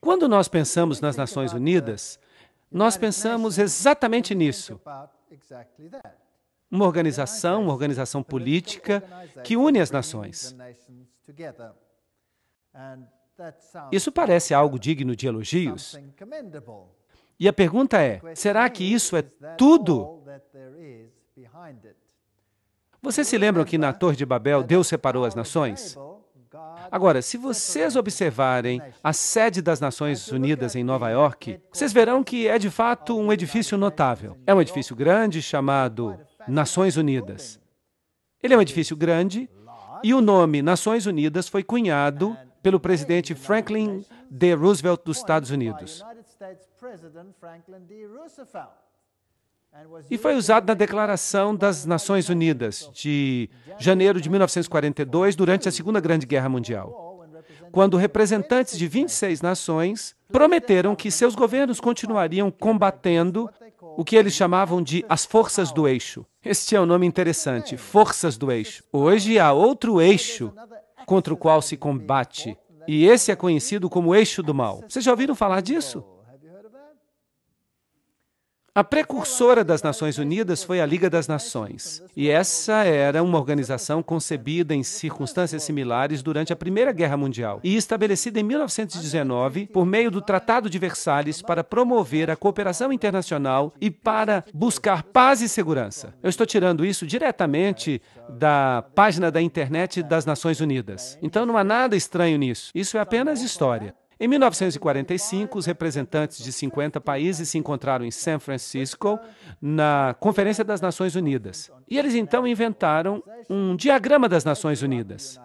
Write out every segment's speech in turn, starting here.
Quando nós pensamos nas Nações Unidas, nós pensamos exatamente nisso. Uma organização política que une as nações. Isso parece algo digno de elogios. E a pergunta é, será que isso é tudo? Vocês se lembram que na Torre de Babel Deus separou as nações? Agora, se vocês observarem a sede das Nações Unidas em Nova York, vocês verão que é de fato um edifício notável. É um edifício grande chamado Nações Unidas. Ele é um edifício grande e o nome Nações Unidas foi cunhado pelo presidente Franklin D. Roosevelt dos Estados Unidos. E foi usado na Declaração das Nações Unidas, de janeiro de 1942, durante a Segunda Grande Guerra Mundial, quando representantes de 26 nações prometeram que seus governos continuariam combatendo o que eles chamavam de as forças do eixo. Este é um nome interessante, forças do eixo. Hoje há outro eixo contra o qual se combate, e esse é conhecido como eixo do mal. Vocês já ouviram falar disso? A precursora das Nações Unidas foi a Liga das Nações, e essa era uma organização concebida em circunstâncias similares durante a Primeira Guerra Mundial e estabelecida em 1919 por meio do Tratado de Versalhes para promover a cooperação internacional e para buscar paz e segurança. Eu estou tirando isso diretamente da página da internet das Nações Unidas. Então não há nada estranho nisso. Isso é apenas história. Em 1945, os representantes de 50 países se encontraram em San Francisco, na Conferência das Nações Unidas. E eles então inventaram um diagrama das Nações Unidas.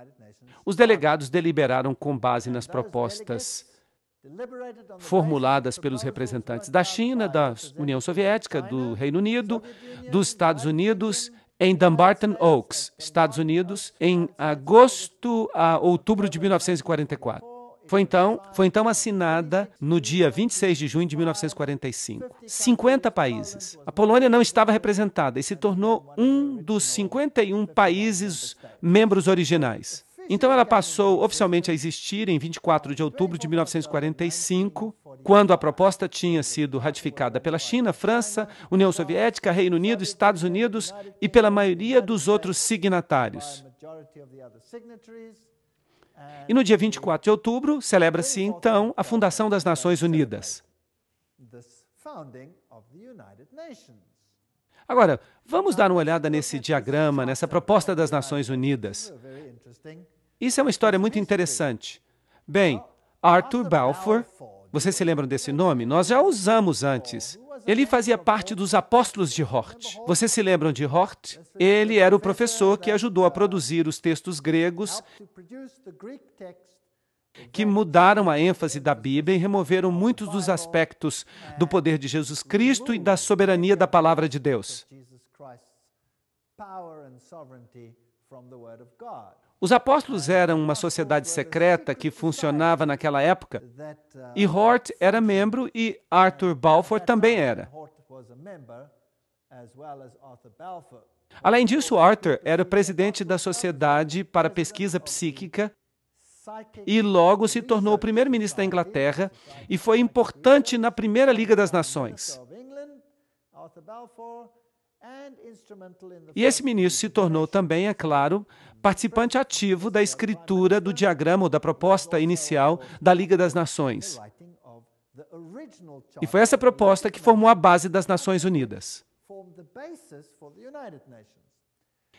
Os delegados deliberaram com base nas propostas formuladas pelos representantes da China, da União Soviética, do Reino Unido, dos Estados Unidos, em Dumbarton Oaks, Estados Unidos, em agosto a outubro de 1944. Foi então assinada no dia 26 de junho de 1945. 50 países. A Polônia não estava representada e se tornou um dos 51 países membros originais. Então ela passou oficialmente a existir em 24 de outubro de 1945, quando a proposta tinha sido ratificada pela China, França, União Soviética, Reino Unido, Estados Unidos e pela maioria dos outros signatários. E no dia 24 de outubro, celebra-se, então, a fundação das Nações Unidas. Agora, vamos dar uma olhada nesse diagrama, nessa proposta das Nações Unidas. Isso é uma história muito interessante. Bem, Arthur Balfour, vocês se lembram desse nome? Nós já o usamos antes. Ele fazia parte dos apóstolos de Hort. Vocês se lembram de Hort? Ele era o professor que ajudou a produzir os textos gregos que mudaram a ênfase da Bíblia e removeram muitos dos aspectos do poder de Jesus Cristo e da soberania da palavra de Deus. Os apóstolos eram uma sociedade secreta que funcionava naquela época, e Hort era membro e Arthur Balfour também era. Além disso, Arthur era presidente da Sociedade para Pesquisa Psíquica e logo se tornou o primeiro-ministro da Inglaterra e foi importante na Primeira Liga das Nações. E esse ministro se tornou também, é claro, participante ativo da escritura do diagrama ou da proposta inicial da Liga das Nações. E foi essa proposta que formou a base das Nações Unidas.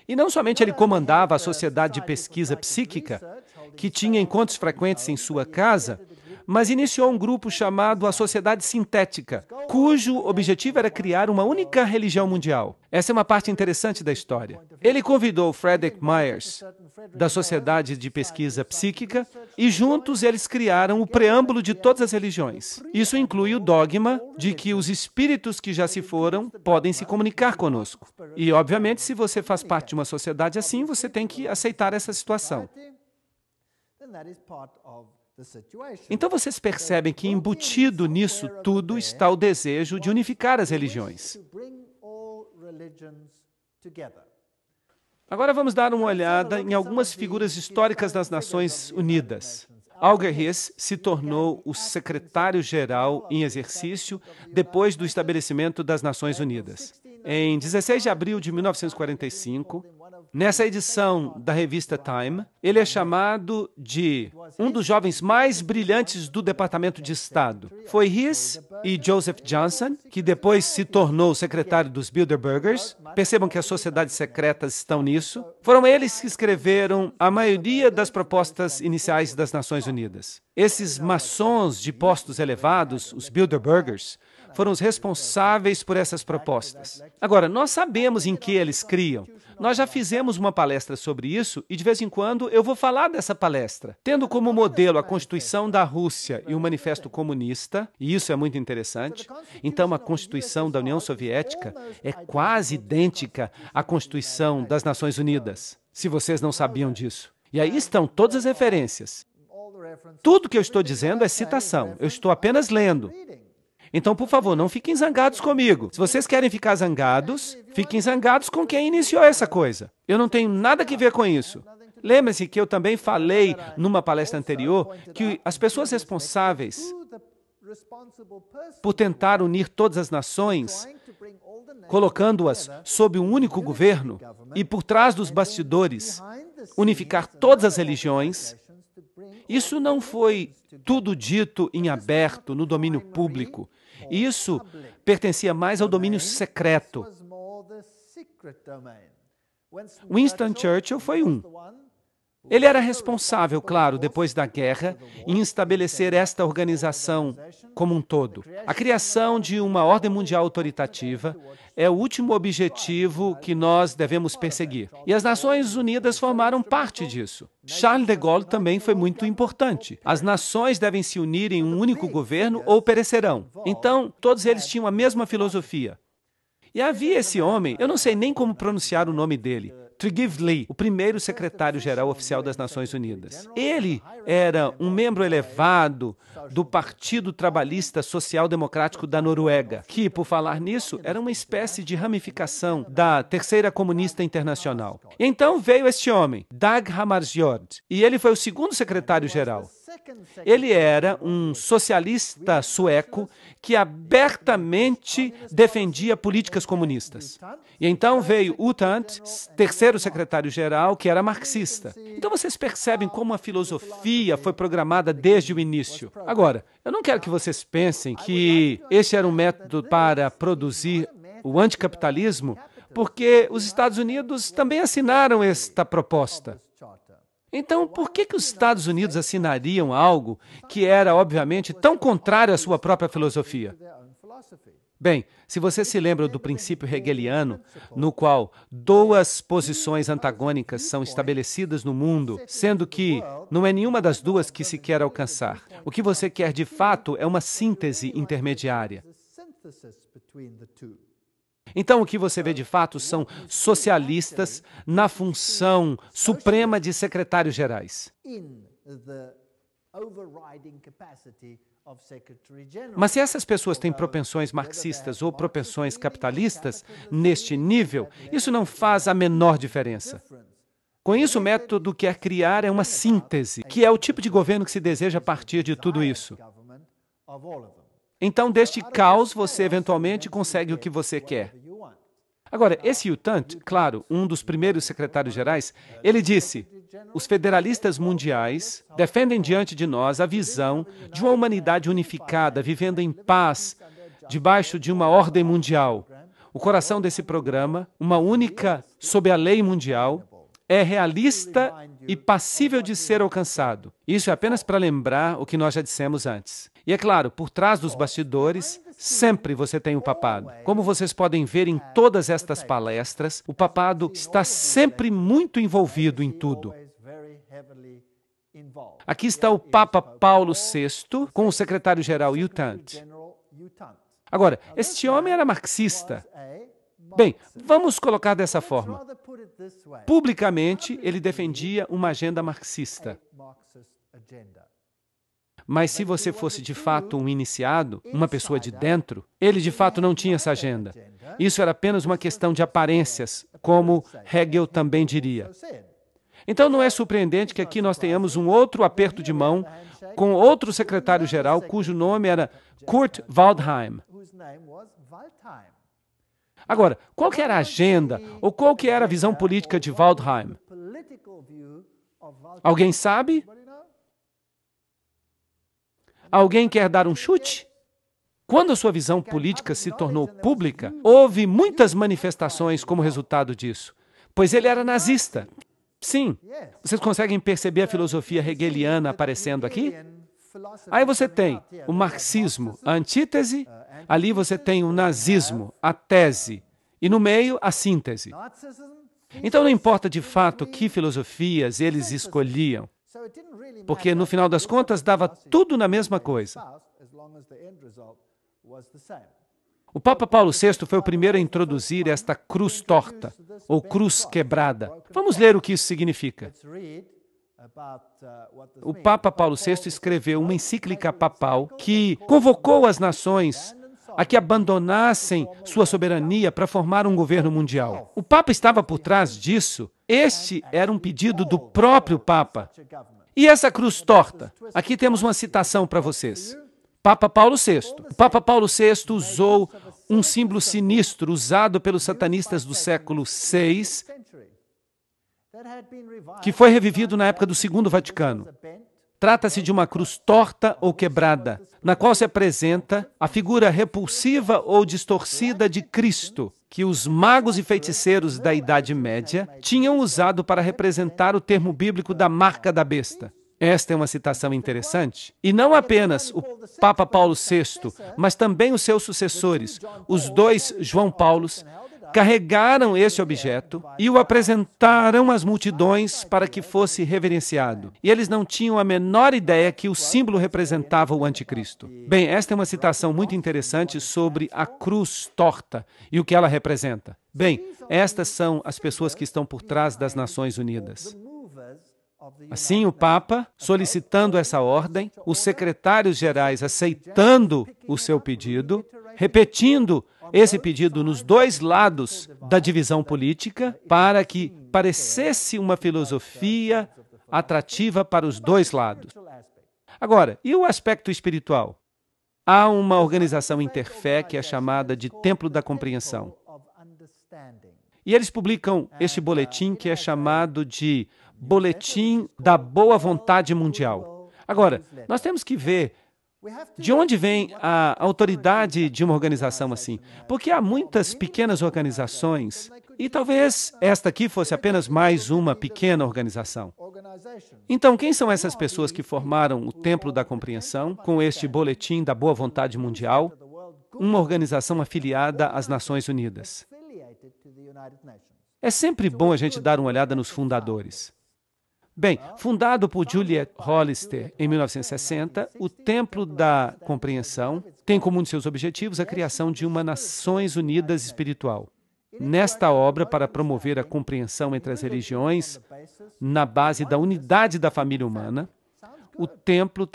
E não somente ele comandava a Sociedade de Pesquisa Psíquica, que tinha encontros frequentes em sua casa, mas iniciou um grupo chamado a Sociedade Sintética, cujo objetivo era criar uma única religião mundial. Essa é uma parte interessante da história. Ele convidou Frederick Myers, da Sociedade de Pesquisa Psíquica, e juntos eles criaram o preâmbulo de todas as religiões. Isso inclui o dogma de que os espíritos que já se foram podem se comunicar conosco. E, obviamente, se você faz parte de uma sociedade assim, você tem que aceitar essa situação. Então vocês percebem que embutido nisso tudo está o desejo de unificar as religiões. Agora vamos dar uma olhada em algumas figuras históricas das Nações Unidas. Alger Hiss se tornou o secretário-geral em exercício depois do estabelecimento das Nações Unidas. Em 16 de abril de 1945, nessa edição da revista Time, ele é chamado de um dos jovens mais brilhantes do Departamento de Estado. Foi Hiss e Joseph Johnson, que depois se tornou secretário dos Bilderbergers. Percebam que as sociedades secretas estão nisso. Foram eles que escreveram a maioria das propostas iniciais das Nações Unidas. Esses maçons de postos elevados, os Bilderbergers, foram os responsáveis por essas propostas. Agora, nós sabemos em que eles criam. Nós já fizemos uma palestra sobre isso e, de vez em quando, eu vou falar dessa palestra. Tendo como modelo a Constituição da Rússia e o Manifesto Comunista, e isso é muito interessante, então a Constituição da União Soviética é quase idêntica à Constituição das Nações Unidas, se vocês não sabiam disso. E aí estão todas as referências. Tudo que eu estou dizendo é citação, eu estou apenas lendo. Então, por favor, não fiquem zangados comigo. Se vocês querem ficar zangados, fiquem zangados com quem iniciou essa coisa. Eu não tenho nada que ver com isso. Lembre-se que eu também falei numa palestra anterior que as pessoas responsáveis por tentar unir todas as nações, colocando-as sob um único governo e por trás dos bastidores, unificar todas as religiões, isso não foi tudo dito em aberto, no domínio público. Isso pertencia mais ao domínio secreto. Winston Churchill foi um. Ele era responsável, claro, depois da guerra, em estabelecer esta organização como um todo. A criação de uma ordem mundial autoritativa é o último objetivo que nós devemos perseguir. E as Nações Unidas formaram parte disso. Charles de Gaulle também foi muito importante. As nações devem se unir em um único governo ou perecerão. Então, todos eles tinham a mesma filosofia. E havia esse homem, eu não sei nem como pronunciar o nome dele, Tryggve Lie, o primeiro secretário-geral oficial das Nações Unidas. Ele era um membro elevado do Partido Trabalhista Social Democrático da Noruega, que, por falar nisso, era uma espécie de ramificação da Terceira Comunista Internacional. E então veio este homem, Dag Hammarskjöld, e ele foi o segundo secretário-geral. Ele era um socialista sueco que abertamente defendia políticas comunistas. E então veio U Thant, terceiro secretário-geral, que era marxista. Então vocês percebem como a filosofia foi programada desde o início. Agora, eu não quero que vocês pensem que esse era um método para produzir o anticapitalismo, porque os Estados Unidos também assinaram esta proposta. Então, por que os Estados Unidos assinariam algo que era, obviamente, tão contrário à sua própria filosofia? Bem, se você se lembra do princípio hegeliano, no qual duas posições antagônicas são estabelecidas no mundo, sendo que não é nenhuma das duas que se quer alcançar. O que você quer, de fato, é uma síntese intermediária. Então, o que você vê de fato são socialistas na função suprema de secretários-gerais. Mas se essas pessoas têm propensões marxistas ou propensões capitalistas neste nível, isso não faz a menor diferença. Com isso, o método quer criar é uma síntese, que é o tipo de governo que se deseja a partir de tudo isso. Então, deste caos, você eventualmente consegue o que você quer. Agora, esse U Thant, claro, um dos primeiros secretários-gerais, ele disse: os federalistas mundiais defendem diante de nós a visão de uma humanidade unificada, vivendo em paz, debaixo de uma ordem mundial. O coração desse programa, uma única sob a lei mundial, é realista e passível de ser alcançado. Isso é apenas para lembrar o que nós já dissemos antes. E é claro, por trás dos bastidores, sempre você tem o papado. Como vocês podem ver em todas estas palestras, o papado está sempre muito envolvido em tudo. Aqui está o Papa Paulo VI com o secretário-geral U Thant. Agora, este homem era marxista. Bem, vamos colocar dessa forma. Publicamente, ele defendia uma agenda marxista. Mas se você fosse de fato um iniciado, uma pessoa de dentro, ele de fato não tinha essa agenda. Isso era apenas uma questão de aparências, como Hegel também diria. Então não é surpreendente que aqui nós tenhamos um outro aperto de mão com outro secretário-geral cujo nome era Kurt Waldheim. Agora, qual que era a agenda ou qual que era a visão política de Waldheim? Alguém sabe? Alguém quer dar um chute? Quando a sua visão política se tornou pública, houve muitas manifestações como resultado disso, pois ele era nazista. Sim, vocês conseguem perceber a filosofia hegeliana aparecendo aqui? Aí você tem o marxismo, a antítese, ali você tem o nazismo, a tese, e no meio, a síntese. Então não importa de fato que filosofias eles escolhiam, porque no final das contas dava tudo na mesma coisa. O Papa Paulo VI foi o primeiro a introduzir esta cruz torta, ou cruz quebrada. Vamos ler o que isso significa. O Papa Paulo VI escreveu uma encíclica papal que convocou as nações a que abandonassem sua soberania para formar um governo mundial. O Papa estava por trás disso. Este era um pedido do próprio Papa. E essa cruz torta? Aqui temos uma citação para vocês. Papa Paulo VI. O Papa Paulo VI usou um símbolo sinistro usado pelos satanistas do século VI, que foi revivido na época do Segundo Vaticano. Trata-se de uma cruz torta ou quebrada, na qual se apresenta a figura repulsiva ou distorcida de Cristo, que os magos e feiticeiros da Idade Média tinham usado para representar o termo bíblico da marca da besta. Esta é uma citação interessante. E não apenas o Papa Paulo VI, mas também os seus sucessores, os dois João Paulos, carregaram esse objeto e o apresentaram às multidões para que fosse reverenciado. E eles não tinham a menor ideia que o símbolo representava o anticristo. Bem, esta é uma citação muito interessante sobre a cruz torta e o que ela representa. Bem, estas são as pessoas que estão por trás das Nações Unidas. Assim, o Papa, solicitando essa ordem, os secretários gerais aceitando o seu pedido, repetindo esse pedido nos dois lados da divisão política, para que parecesse uma filosofia atrativa para os dois lados. Agora, e o aspecto espiritual? Há uma organização interfé que é chamada de Templo da Compreensão. E eles publicam este boletim que é chamado de Boletim da Boa Vontade Mundial. Agora, nós temos que ver de onde vem a autoridade de uma organização assim? Porque há muitas pequenas organizações, e talvez esta aqui fosse apenas mais uma pequena organização. Então, quem são essas pessoas que formaram o Templo da Compreensão com este Boletim da Boa Vontade Mundial? Uma organização afiliada às Nações Unidas. É sempre bom a gente dar uma olhada nos fundadores. Bem, fundado por Juliet Hollister em 1960, o Templo da Compreensão tem como um de seus objetivos a criação de uma Nações Unidas espiritual. Nesta obra, para promover a compreensão entre as religiões, na base da unidade da família humana, o templo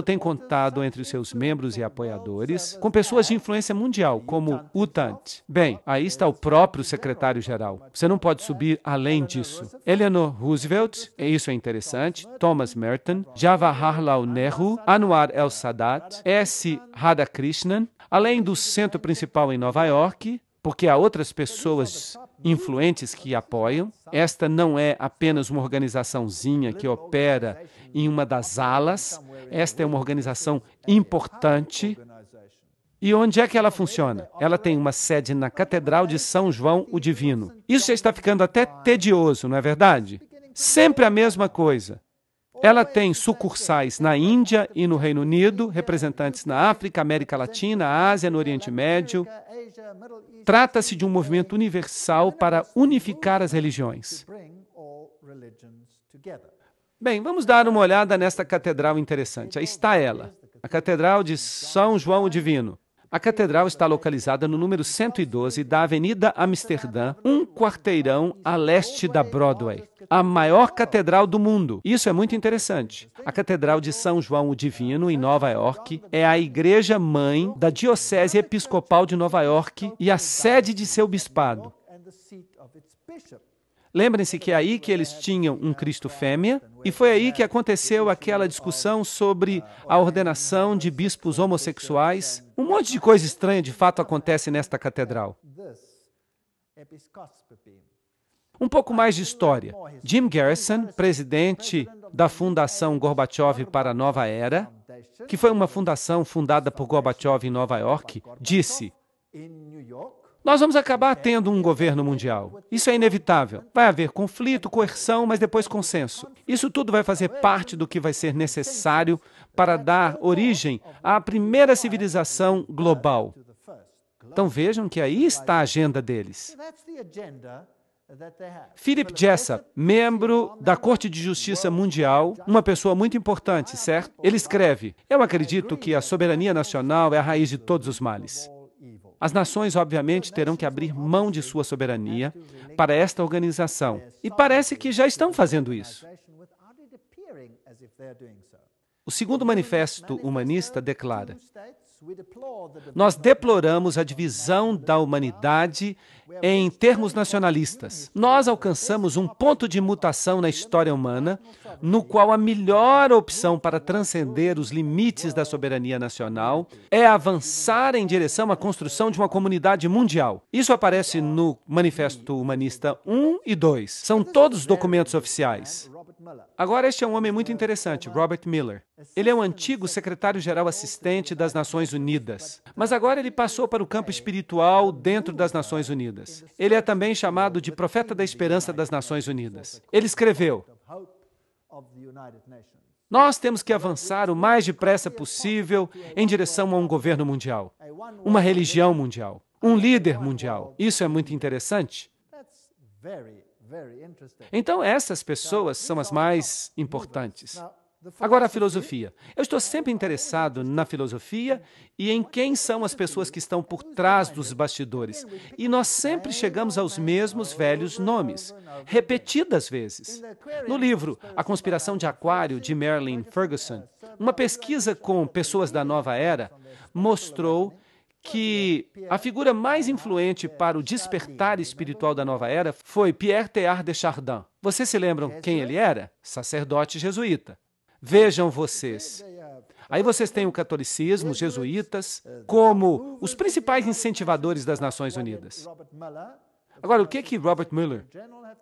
tem contado entre os seus membros e apoiadores com pessoas de influência mundial, como U Thant. Bem, aí está o próprio secretário-geral. Você não pode subir além disso. Eleanor Roosevelt, isso é interessante, Thomas Merton, Jawaharlal Nehru, Anwar el-Sadat, S. Radhakrishnan, além do centro principal em Nova York, porque há outras pessoas influentes que apoiam. Esta não é apenas uma organizaçãozinha que opera em uma das alas. Esta é uma organização importante. E onde é que ela funciona? Ela tem uma sede na Catedral de São João o Divino. Isso já está ficando até tedioso, não é verdade? Sempre a mesma coisa. Ela tem sucursais na Índia e no Reino Unido, representantes na África, América Latina, Ásia, no Oriente Médio. Trata-se de um movimento universal para unificar as religiões. Bem, vamos dar uma olhada nesta catedral interessante. Aí está ela, a Catedral de São João o Divino. A catedral está localizada no número 112 da Avenida Amsterdã, um quarteirão a leste da Broadway. A maior catedral do mundo. Isso é muito interessante. A Catedral de São João o Divino, em Nova York, é a igreja-mãe da Diocese Episcopal de Nova York e a sede de seu bispado. Lembrem-se que é aí que eles tinham um Cristo fêmea, e foi aí que aconteceu aquela discussão sobre a ordenação de bispos homossexuais. Um monte de coisa estranha de fato acontece nesta catedral. Um pouco mais de história. Jim Garrison, presidente da Fundação Gorbachev para a Nova Era, que foi uma fundação fundada por Gorbachev em Nova York, disse: nós vamos acabar tendo um governo mundial. Isso é inevitável. Vai haver conflito, coerção, mas depois consenso. Isso tudo vai fazer parte do que vai ser necessário para dar origem à primeira civilização global. Então vejam que aí está a agenda deles. Philip Jessup, membro da Corte de Justiça Mundial, uma pessoa muito importante, certo? Ele escreve: eu acredito que a soberania nacional é a raiz de todos os males. As nações, obviamente, terão que abrir mão de sua soberania para esta organização. E parece que já estão fazendo isso. O segundo manifesto humanista declara: nós deploramos a divisão da humanidade em termos nacionalistas. Nós alcançamos um ponto de mutação na história humana, no qual a melhor opção para transcender os limites da soberania nacional é avançar em direção à construção de uma comunidade mundial. Isso aparece no Manifesto Humanista 1 e 2. São todos documentos oficiais. Agora, este é um homem muito interessante, Robert Miller. Ele é um antigo secretário-geral assistente das Nações Unidas, mas agora ele passou para o campo espiritual dentro das Nações Unidas. Ele é também chamado de profeta da esperança das Nações Unidas. Ele escreveu: nós temos que avançar o mais depressa possível em direção a um governo mundial, uma religião mundial, um líder mundial. Isso é muito interessante. Então, essas pessoas são as mais importantes. Agora, a filosofia. Eu estou sempre interessado na filosofia e em quem são as pessoas que estão por trás dos bastidores. E nós sempre chegamos aos mesmos velhos nomes, repetidas vezes. No livro A Conspiração de Aquário, de Marilyn Ferguson, uma pesquisa com pessoas da Nova Era mostrou que a figura mais influente para o despertar espiritual da Nova Era foi Pierre Teilhard de Chardin. Vocês se lembram quem ele era? Sacerdote jesuíta. Vejam vocês. Aí vocês têm o catolicismo, os jesuítas, como os principais incentivadores das Nações Unidas. Agora, o que Robert Mueller,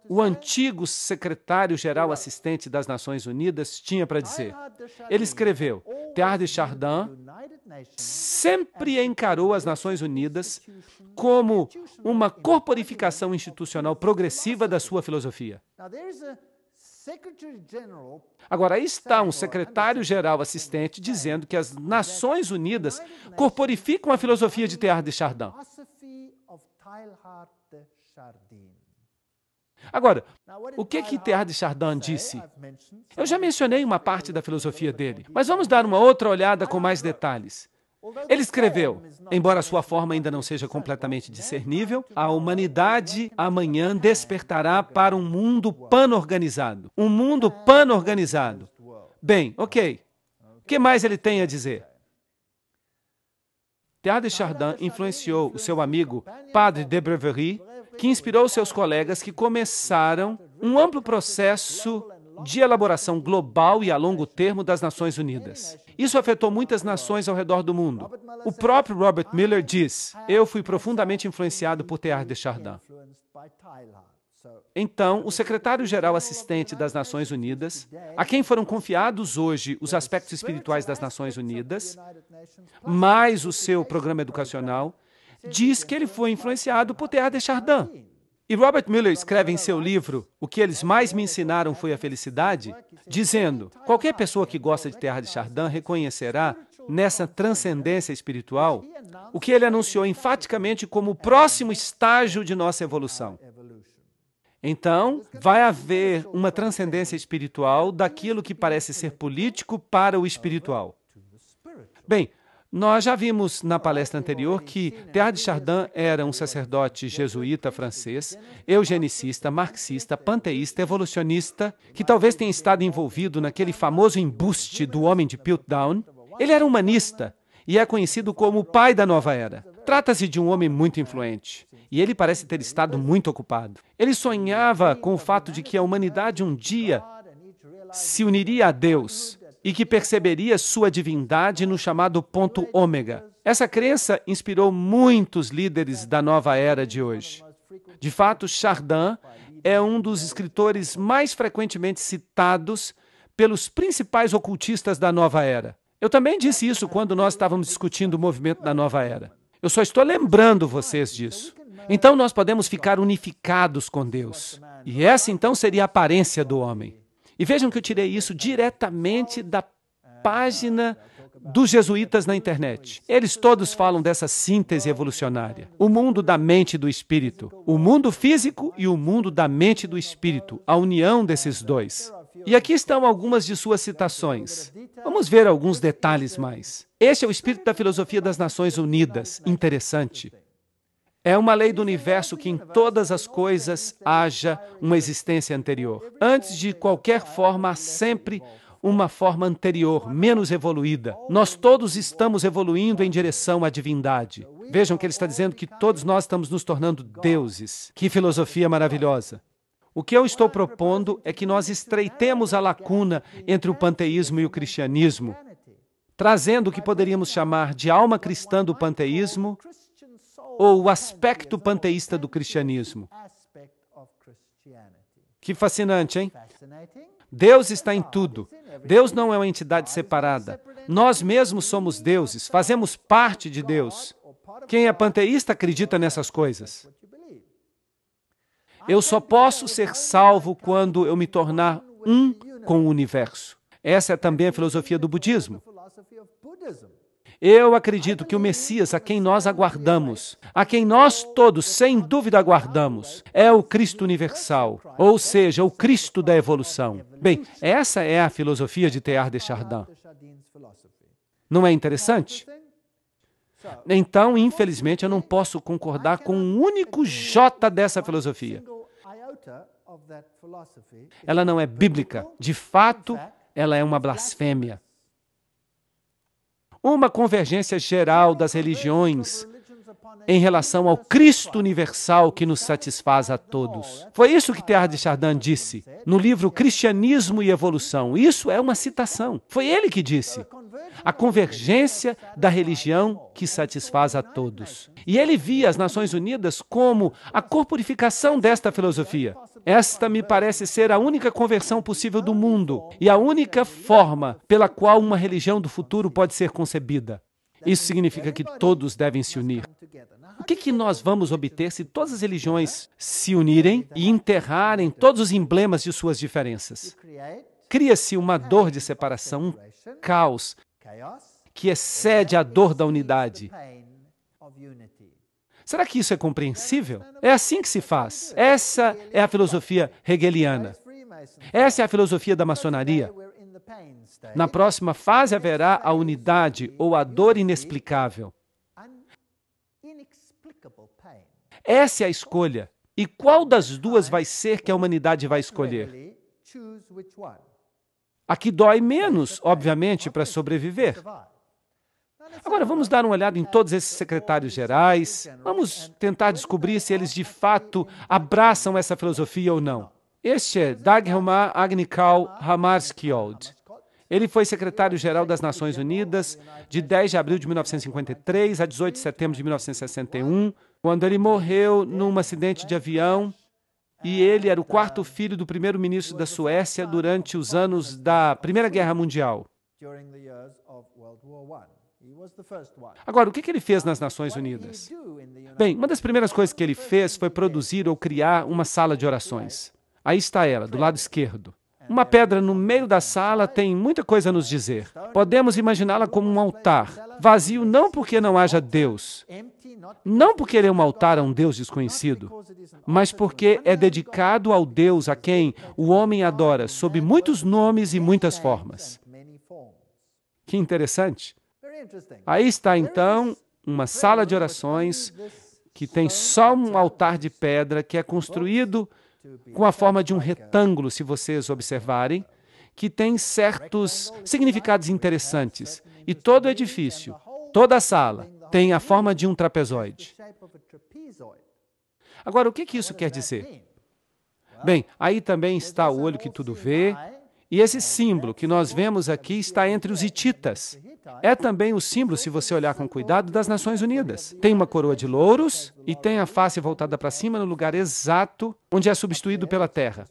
o antigo secretário-geral assistente das Nações Unidas, tinha para dizer? Ele escreveu: Teilhard de Chardin sempre encarou as Nações Unidas como uma corporificação institucional progressiva da sua filosofia. Agora, aí está um secretário-geral assistente dizendo que as Nações Unidas corporificam a filosofia de Teilhard de Chardin. Agora, o que Teilhard de Chardin disse? Eu já mencionei uma parte da filosofia dele, mas vamos dar uma outra olhada com mais detalhes. Ele escreveu: embora a sua forma ainda não seja completamente discernível, a humanidade amanhã despertará para um mundo pan-organizado. Um mundo pan-organizado. Bem, ok. O que mais ele tem a dizer? Teilhard de Chardin influenciou o seu amigo Padre de Breverie, que inspirou seus colegas que começaram um amplo processo de elaboração global e a longo termo das Nações Unidas. Isso afetou muitas nações ao redor do mundo. O próprio Robert Miller diz: eu fui profundamente influenciado por Teilhard de Chardin. Então, o secretário-geral assistente das Nações Unidas, a quem foram confiados hoje os aspectos espirituais das Nações Unidas, mais o seu programa educacional, diz que ele foi influenciado por Teilhard de Chardin. E Robert Miller escreve em seu livro O que eles mais me ensinaram foi a felicidade, dizendo: qualquer pessoa que gosta de Teilhard de Chardin reconhecerá nessa transcendência espiritual o que ele anunciou enfaticamente como o próximo estágio de nossa evolução. Então, vai haver uma transcendência espiritual daquilo que parece ser político para o espiritual. Bem, nós já vimos na palestra anterior que Teilhard de Chardin era um sacerdote jesuíta francês, eugenicista, marxista, panteísta, evolucionista, que talvez tenha estado envolvido naquele famoso embuste do homem de Piltdown. Ele era humanista e é conhecido como o pai da nova era. Trata-se de um homem muito influente, e ele parece ter estado muito ocupado. Ele sonhava com o fato de que a humanidade um dia se uniria a Deus e que perceberia sua divindade no chamado ponto ômega. Essa crença inspirou muitos líderes da nova era de hoje. De fato, Chardin é um dos escritores mais frequentemente citados pelos principais ocultistas da nova era. Eu também disse isso quando nós estávamos discutindo o movimento da nova era. Eu só estou lembrando vocês disso. Então nós podemos ficar unificados com Deus. E essa então seria a aparência do homem. E vejam que eu tirei isso diretamente da página dos jesuítas na internet. Eles todos falam dessa síntese evolucionária. O mundo da mente e do espírito. O mundo físico e o mundo da mente e do espírito. A união desses dois. E aqui estão algumas de suas citações. Vamos ver alguns detalhes mais. Este é o espírito da filosofia das Nações Unidas. Interessante. É uma lei do universo que em todas as coisas haja uma existência anterior. Antes de qualquer forma, há sempre uma forma anterior, menos evoluída. Nós todos estamos evoluindo em direção à divindade. Vejam que ele está dizendo que todos nós estamos nos tornando deuses. Que filosofia maravilhosa! O que eu estou propondo é que nós estreitemos a lacuna entre o panteísmo e o cristianismo, trazendo o que poderíamos chamar de alma cristã do panteísmo ou o aspecto panteísta do cristianismo. Que fascinante, hein? Deus está em tudo. Deus não é uma entidade separada. Nós mesmos somos deuses, fazemos parte de Deus. Quem é panteísta acredita nessas coisas. Eu só posso ser salvo quando eu me tornar um com o universo. Essa é também a filosofia do budismo. Eu acredito que o Messias, a quem nós aguardamos, a quem nós todos, sem dúvida, aguardamos, é o Cristo universal, ou seja, o Cristo da evolução. Bem, essa é a filosofia de Teilhard de Chardin. Não é interessante? Então, infelizmente, eu não posso concordar com um único jota dessa filosofia. Ela não é bíblica. De fato, ela é uma blasfêmia. Uma convergência geral das religiões em relação ao Cristo universal que nos satisfaz a todos. Foi isso que Teilhard de Chardin disse no livro Cristianismo e Evolução. Isso é uma citação. Foi ele que disse. A convergência da religião que satisfaz a todos. E ele via as Nações Unidas como a corporificação desta filosofia. Esta me parece ser a única conversão possível do mundo e a única forma pela qual uma religião do futuro pode ser concebida. Isso significa que todos devem se unir. O que nós vamos obter se todas as religiões se unirem e enterrarem todos os emblemas de suas diferenças? Cria-se uma dor de separação, um caos, que excede a dor da unidade. Será que isso é compreensível? É assim que se faz. Essa é a filosofia hegeliana. Essa é a filosofia da maçonaria. Na próxima fase haverá a unidade ou a dor inexplicável. Essa é a escolha. E qual das duas vai ser que a humanidade vai escolher? A que dói menos, obviamente, para sobreviver. Agora, vamos dar uma olhada em todos esses secretários gerais. Vamos tentar descobrir se eles, de fato, abraçam essa filosofia ou não. Este é Dagmar Agnikau Hammarskjöld. Ele foi secretário-geral das Nações Unidas de 10 de abril de 1953 a 18 de setembro de 1961, quando ele morreu num acidente de avião, e ele era o quarto filho do primeiro-ministro da Suécia durante os anos da Primeira Guerra Mundial. Agora, o que ele fez nas Nações Unidas? Bem, uma das primeiras coisas que ele fez foi produzir ou criar uma sala de orações. Aí está ela, do lado esquerdo. Uma pedra no meio da sala tem muita coisa a nos dizer. Podemos imaginá-la como um altar, vazio não porque não haja Deus, não porque ele é um altar a um Deus desconhecido, mas porque é dedicado ao Deus a quem o homem adora sob muitos nomes e muitas formas. Que interessante. Aí está, então, uma sala de orações que tem só um altar de pedra que é construído com a forma de um retângulo, se vocês observarem, que tem certos significados interessantes. E todo o edifício, Toda a sala tem a forma de um trapezoide. Agora, o que isso quer dizer? Bem, aí também está o olho que tudo vê, e esse símbolo que nós vemos aqui está entre os hititas. É também o símbolo, se você olhar com cuidado, das Nações Unidas. Tem uma coroa de louros e tem a face voltada para cima no lugar exato onde é substituído pela terra.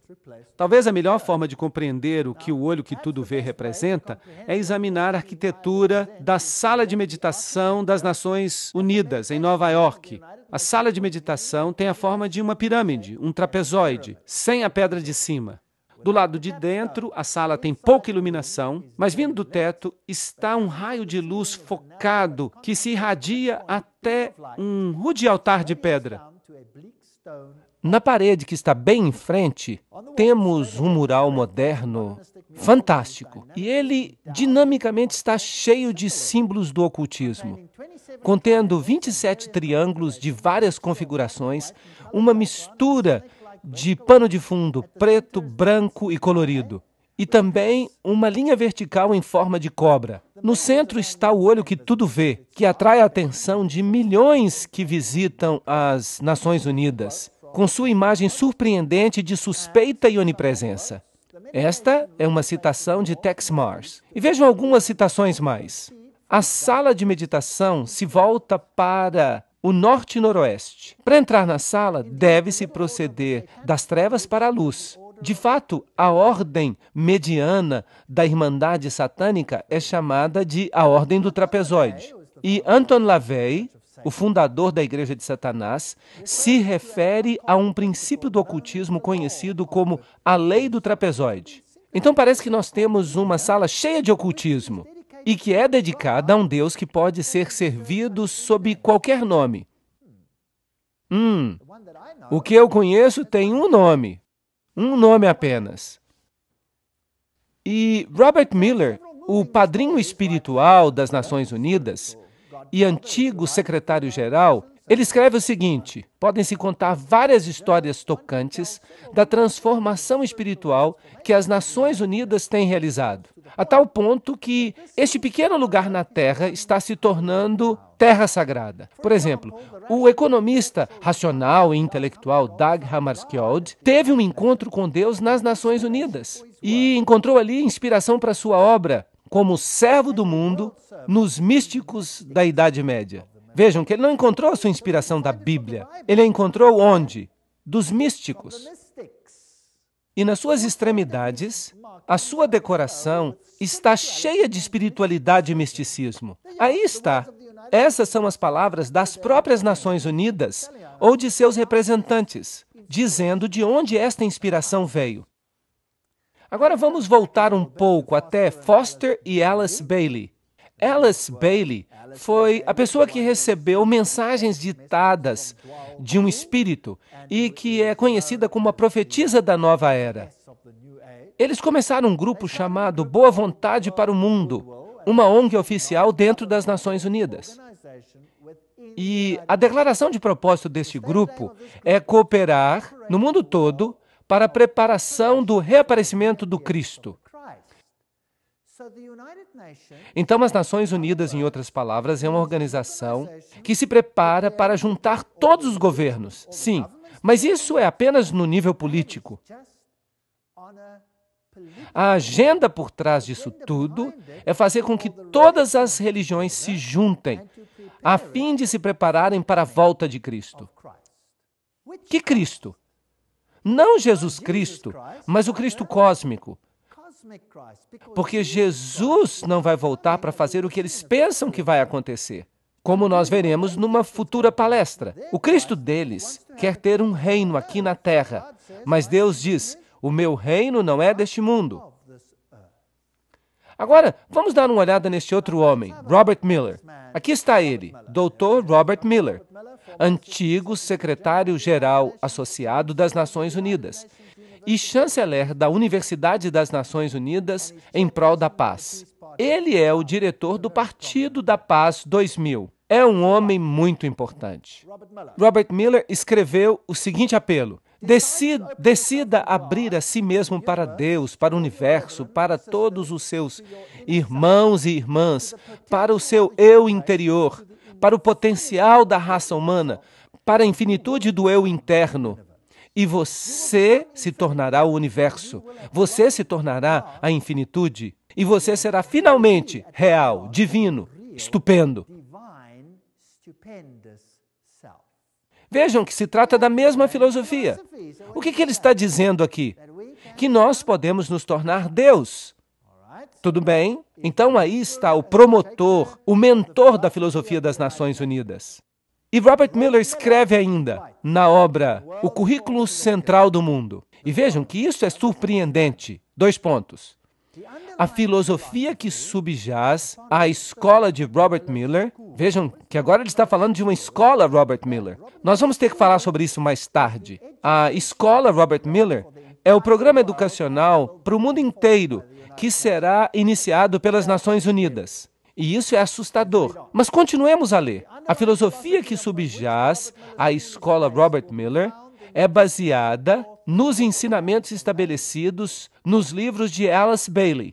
Talvez a melhor forma de compreender o que o olho que tudo vê representa é examinar a arquitetura da sala de meditação das Nações Unidas, em Nova York. A sala de meditação tem a forma de uma pirâmide, um trapezoide, sem a pedra de cima. Do lado de dentro, a sala tem pouca iluminação, mas vindo do teto está um raio de luz focado que se irradia até um rude altar de pedra. Na parede que está bem em frente, temos um mural moderno fantástico. E ele dinamicamente está cheio de símbolos do ocultismo, contendo 27 triângulos de várias configurações, uma mistura de pano de fundo preto, branco e colorido. E também uma linha vertical em forma de cobra. No centro está o olho que tudo vê, que atrai a atenção de milhões que visitam as Nações Unidas, com sua imagem surpreendente de suspeita e onipresença. Esta é uma citação de Tex Mars. E vejam algumas citações mais. A sala de meditação se volta para o norte e noroeste. Para entrar na sala, deve-se proceder das trevas para a luz. De fato, a ordem mediana da Irmandade Satânica é chamada de a Ordem do Trapezoide. E Anton LaVey, o fundador da Igreja de Satanás, se refere a um princípio do ocultismo conhecido como a Lei do Trapezoide. Então parece que nós temos uma sala cheia de ocultismo, e que é dedicada a um Deus que pode ser servido sob qualquer nome. O que eu conheço tem um nome apenas. E Robert Miller, o padrinho espiritual das Nações Unidas e antigo secretário-geral, ele escreve o seguinte: podem-se contar várias histórias tocantes da transformação espiritual que as Nações Unidas têm realizado, a tal ponto que este pequeno lugar na Terra está se tornando terra sagrada. Por exemplo, o economista racional e intelectual Dag Hammarskjöld teve um encontro com Deus nas Nações Unidas e encontrou ali inspiração para sua obra como servo do mundo nos místicos da Idade Média. Vejam que ele não encontrou a sua inspiração da Bíblia. Ele a encontrou onde? Dos místicos. E nas suas extremidades, a sua decoração está cheia de espiritualidade e misticismo. Aí está. Essas são as palavras das próprias Nações Unidas ou de seus representantes, dizendo de onde esta inspiração veio. Agora vamos voltar um pouco até Foster e Alice Bailey. Alice Bailey foi a pessoa que recebeu mensagens ditadas de um espírito e que é conhecida como a profetisa da nova era. Eles começaram um grupo chamado Boa Vontade para o Mundo, uma ONG oficial dentro das Nações Unidas. E a declaração de propósito deste grupo é cooperar no mundo todo para a preparação do reaparecimento do Cristo. Então, as Nações Unidas, em outras palavras, é uma organização que se prepara para juntar todos os governos. Sim, mas isso é apenas no nível político. A agenda por trás disso tudo é fazer com que todas as religiões se juntem a fim de se prepararem para a volta de Cristo. Que Cristo? Não Jesus Cristo, mas o Cristo cósmico. Porque Jesus não vai voltar para fazer o que eles pensam que vai acontecer, como nós veremos numa futura palestra. O Cristo deles quer ter um reino aqui na Terra, mas Deus diz: o meu reino não é deste mundo. Agora, vamos dar uma olhada neste outro homem, Robert Miller. Aqui está ele, Dr. Robert Miller, antigo secretário-geral associado das Nações Unidas e chanceler da Universidade das Nações Unidas em prol da paz. Ele é o diretor do Partido da Paz 2000. É um homem muito importante. Robert Miller escreveu o seguinte apelo: Decida abrir a si mesmo para Deus, para o universo, para todos os seus irmãos e irmãs, para o seu eu interior, para o potencial da raça humana, para a infinitude do eu interno. E você se tornará o universo. Você se tornará a infinitude. E você será finalmente real, divino, estupendo. Vejam que se trata da mesma filosofia. O que ele está dizendo aqui? Que nós podemos nos tornar Deus. Tudo bem? Então aí está o promotor, o mentor da filosofia das Nações Unidas. E Robert Miller escreve ainda, na obra O Currículo Central do Mundo. E vejam que isso é surpreendente. 2 pontos. A filosofia que subjaz à escola de Robert Miller, vejam que agora ele está falando de uma escola Robert Miller. Nós vamos ter que falar sobre isso mais tarde. A escola Robert Miller é o programa educacional para o mundo inteiro que será iniciado pelas Nações Unidas. E isso é assustador. Mas continuemos a ler. A filosofia que subjaz à escola Robert Miller é baseada nos ensinamentos estabelecidos nos livros de Alice Bailey.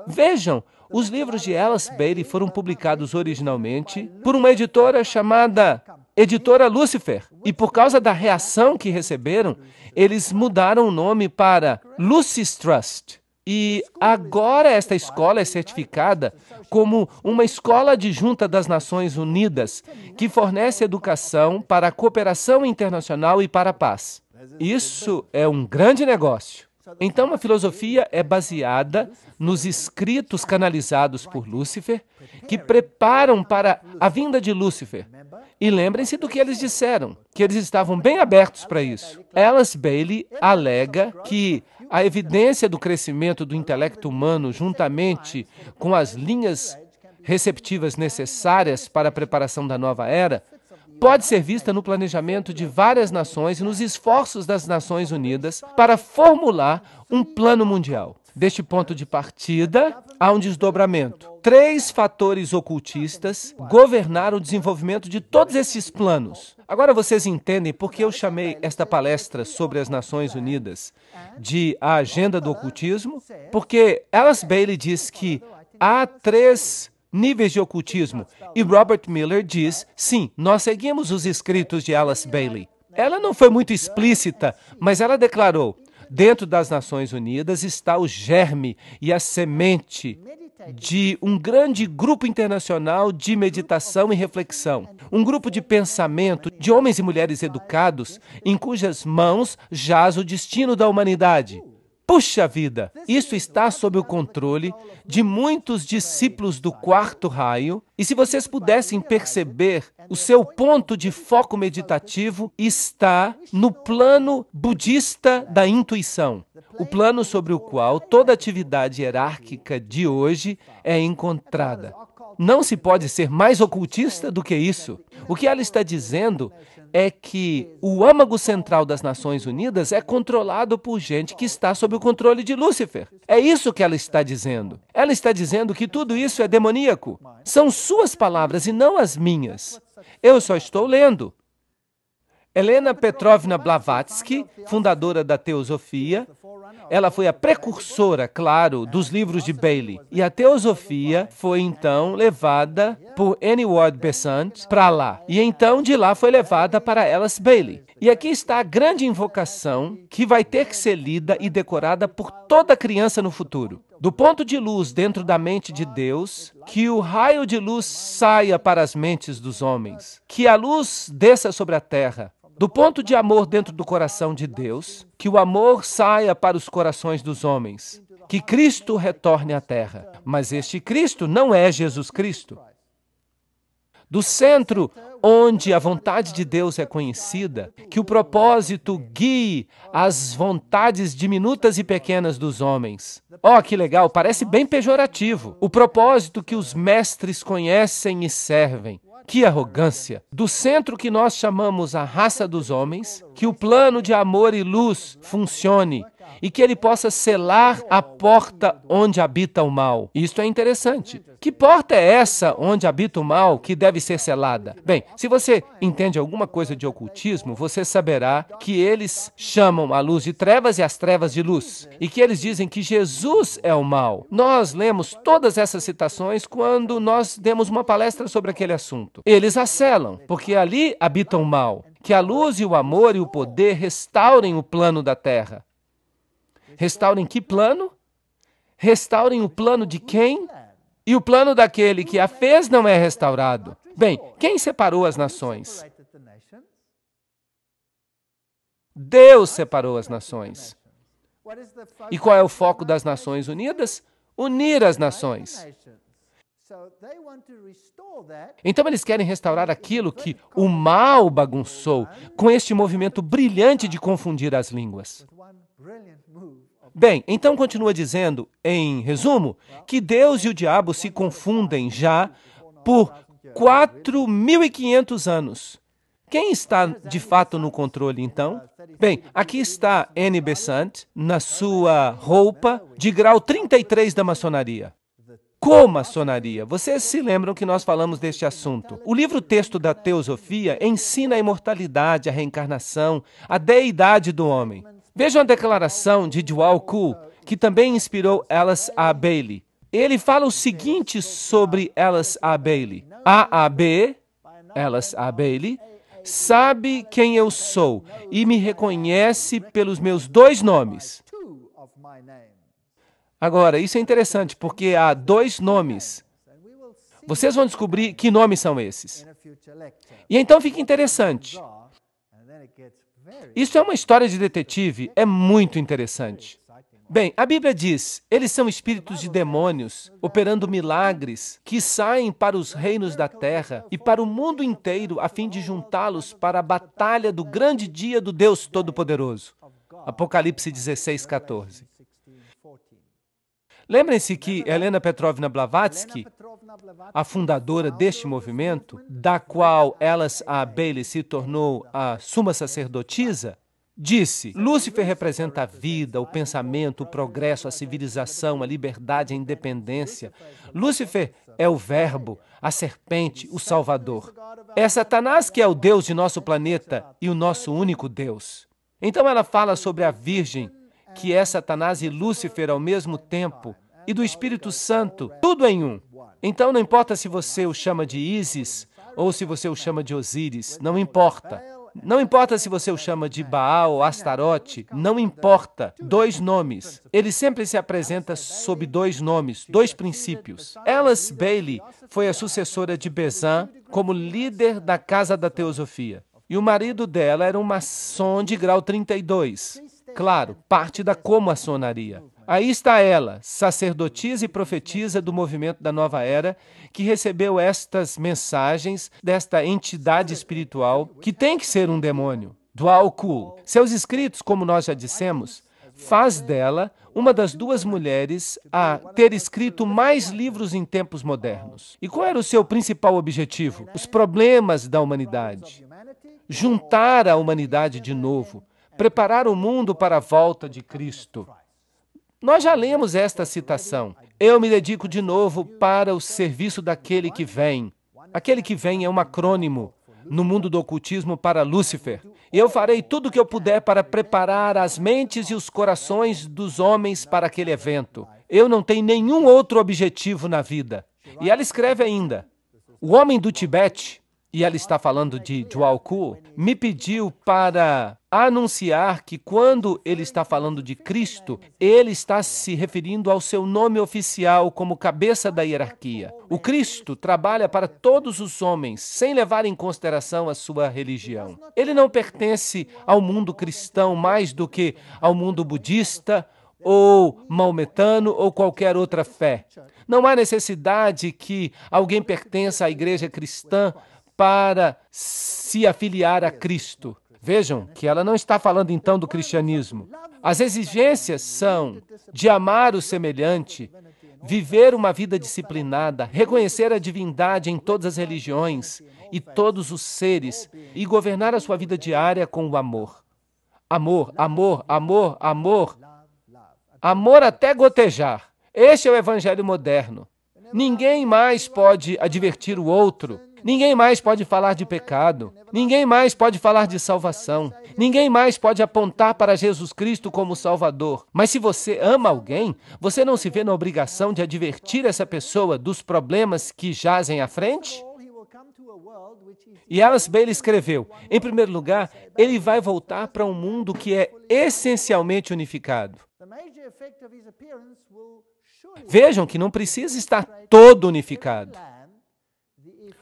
Vejam, os livros de Alice Bailey foram publicados originalmente por uma editora chamada Editora Lucifer. E por causa da reação que receberam, eles mudaram o nome para Lucis Trust. E agora esta escola é certificada como uma escola adjunta das Nações Unidas, que fornece educação para a cooperação internacional e para a paz. Isso é um grande negócio. Então, a filosofia é baseada nos escritos canalizados por Lúcifer, que preparam para a vinda de Lúcifer. E lembrem-se do que eles disseram, que eles estavam bem abertos para isso. Alice Bailey alega que a evidência do crescimento do intelecto humano, juntamente com as linhas receptivas necessárias para a preparação da nova era, pode ser vista no planejamento de várias nações e nos esforços das Nações Unidas para formular um plano mundial. Deste ponto de partida, há um desdobramento. 3 fatores ocultistas governaram o desenvolvimento de todos esses planos. Agora vocês entendem por que eu chamei esta palestra sobre as Nações Unidas de a agenda do ocultismo? Porque Alice Bailey diz que há 3 níveis de ocultismo e Robert Miller diz, sim, nós seguimos os escritos de Alice Bailey. Ela não foi muito explícita, mas ela declarou, dentro das Nações Unidas está o germe e a semente de um grande grupo internacional de meditação e reflexão. Um grupo de pensamento de homens e mulheres educados em cujas mãos jaz o destino da humanidade. Puxa vida! Isso está sob o controle de muitos discípulos do 4º raio, e se vocês pudessem perceber, o seu ponto de foco meditativo está no plano budista da intuição, o plano sobre o qual toda atividade hierárquica de hoje é encontrada. Não se pode ser mais ocultista do que isso. O que ela está dizendo é que o âmago central das Nações Unidas é controlado por gente que está sob o controle de Lúcifer. É isso que ela está dizendo. Ela está dizendo que tudo isso é demoníaco. São suas palavras e não as minhas. Eu só estou lendo. Helena Petrovna Blavatsky, fundadora da Teosofia, ela foi a precursora, claro, dos livros de Bailey. E a Teosofia foi, então, levada por Annie Ward Besant para lá. E, então, de lá foi levada para Alice Bailey. E aqui está a grande invocação que vai ter que ser lida e decorada por toda criança no futuro. Do ponto de luz dentro da mente de Deus, que o raio de luz saia para as mentes dos homens, que a luz desça sobre a terra. Do ponto de amor dentro do coração de Deus, que o amor saia para os corações dos homens, que Cristo retorne à terra. Mas este Cristo não é Jesus Cristo. Do centro onde a vontade de Deus é conhecida, que o propósito guie as vontades diminutas e pequenas dos homens. Oh, que legal, parece bem pejorativo. O propósito que os mestres conhecem e servem. Que arrogância! Do centro que nós chamamos a raça dos homens, que o plano de amor e luz funcione e que ele possa selar a porta onde habita o mal. Isto é interessante. Que porta é essa onde habita o mal que deve ser selada? Bem, se você entende alguma coisa de ocultismo, você saberá que eles chamam a luz de trevas e as trevas de luz, e que eles dizem que Jesus é o mal. Nós lemos todas essas citações quando nós demos uma palestra sobre aquele assunto. Eles a selam, porque ali habita o mal. Que a luz e o amor e o poder restaurem o plano da terra. Restaurem que plano? Restaurem o plano de quem? E o plano daquele que a fez não é restaurado. Bem, quem separou as nações? Deus separou as nações. E qual é o foco das Nações Unidas? Unir as nações. Então eles querem restaurar aquilo que o mal bagunçou com este movimento brilhante de confundir as línguas. Bem, então continua dizendo, em resumo, que Deus e o diabo se confundem já por 4.500 anos. Quem está de fato no controle, então? Bem, aqui está Annie Besant na sua roupa de grau 33 da maçonaria. Comaçonaria. Vocês se lembram que nós falamos deste assunto. O livro Texto da Teosofia ensina a imortalidade, a reencarnação, a deidade do homem. Vejam a declaração de Djwhal Khul, que também inspirou Alice A. Bailey. Ele fala o seguinte sobre Alice A. Bailey. A.A.B., Alice A. Bailey, sabe quem eu sou e me reconhece pelos meus 2 nomes. Agora, isso é interessante, porque há 2 nomes. Vocês vão descobrir que nomes são esses. E então fica interessante. Isso é uma história de detetive, é muito interessante. Bem, a Bíblia diz, eles são espíritos de demônios, operando milagres, que saem para os reinos da terra e para o mundo inteiro, a fim de juntá-los para a batalha do grande dia do Deus Todo-Poderoso. Apocalipse 16:14. Lembrem-se que Helena Petrovna Blavatsky, a fundadora deste movimento, da qual Alice A. Bailey se tornou a suma sacerdotisa, disse, Lúcifer representa a vida, o pensamento, o progresso, a civilização, a liberdade, a independência. Lúcifer é o verbo, a serpente, o salvador. É Satanás que é o Deus de nosso planeta e o nosso único Deus. Então ela fala sobre a Virgem, que é Satanás e Lúcifer ao mesmo tempo, e do Espírito Santo, tudo em um. Então não importa se você o chama de Ísis ou se você o chama de Osíris, não importa. Não importa se você o chama de Baal ou Astarote, não importa. 2 nomes. Ele sempre se apresenta sob 2 nomes, 2 princípios. Alice Bailey foi a sucessora de Besant como líder da Casa da Teosofia. E o marido dela era um maçom de grau 32. Claro, parte da comaçonaria. Aí está ela, sacerdotisa e profetisa do movimento da Nova Era, que recebeu estas mensagens desta entidade espiritual, que tem que ser um demônio, Djwhal Khul. Seus escritos, como nós já dissemos, faz dela uma das 2 mulheres a ter escrito mais livros em tempos modernos. E qual era o seu principal objetivo? Os problemas da humanidade. Juntar a humanidade de novo, preparar o mundo para a volta de Cristo. Nós já lemos esta citação. Eu me dedico de novo para o serviço daquele que vem. Aquele que vem é um acrônimo no mundo do ocultismo para Lúcifer. E eu farei tudo o que eu puder para preparar as mentes e os corações dos homens para aquele evento. Eu não tenho nenhum outro objetivo na vida. E ela escreve ainda, o homem do Tibete, e ela está falando de Djwhal Khul, me pediu para anunciar que quando ele está falando de Cristo, ele está se referindo ao seu nome oficial como cabeça da hierarquia. O Cristo trabalha para todos os homens, sem levar em consideração a sua religião. Ele não pertence ao mundo cristão mais do que ao mundo budista, ou maometano, ou qualquer outra fé. Não há necessidade que alguém pertença à igreja cristã para se afiliar a Cristo. Vejam que ela não está falando então do cristianismo. As exigências são de amar o semelhante, viver uma vida disciplinada, reconhecer a divindade em todas as religiões e todos os seres e governar a sua vida diária com o amor. Amor, amor, amor, amor. Amor até gotejar. Este é o evangelho moderno. Ninguém mais pode advertir o outro. Ninguém mais pode falar de pecado. Ninguém mais pode falar de salvação. Ninguém mais pode apontar para Jesus Cristo como Salvador. Mas se você ama alguém, você não se vê na obrigação de advertir essa pessoa dos problemas que jazem à frente? E Alice Bailey escreveu, em primeiro lugar, ele vai voltar para um mundo que é essencialmente unificado. Vejam que não precisa estar todo unificado.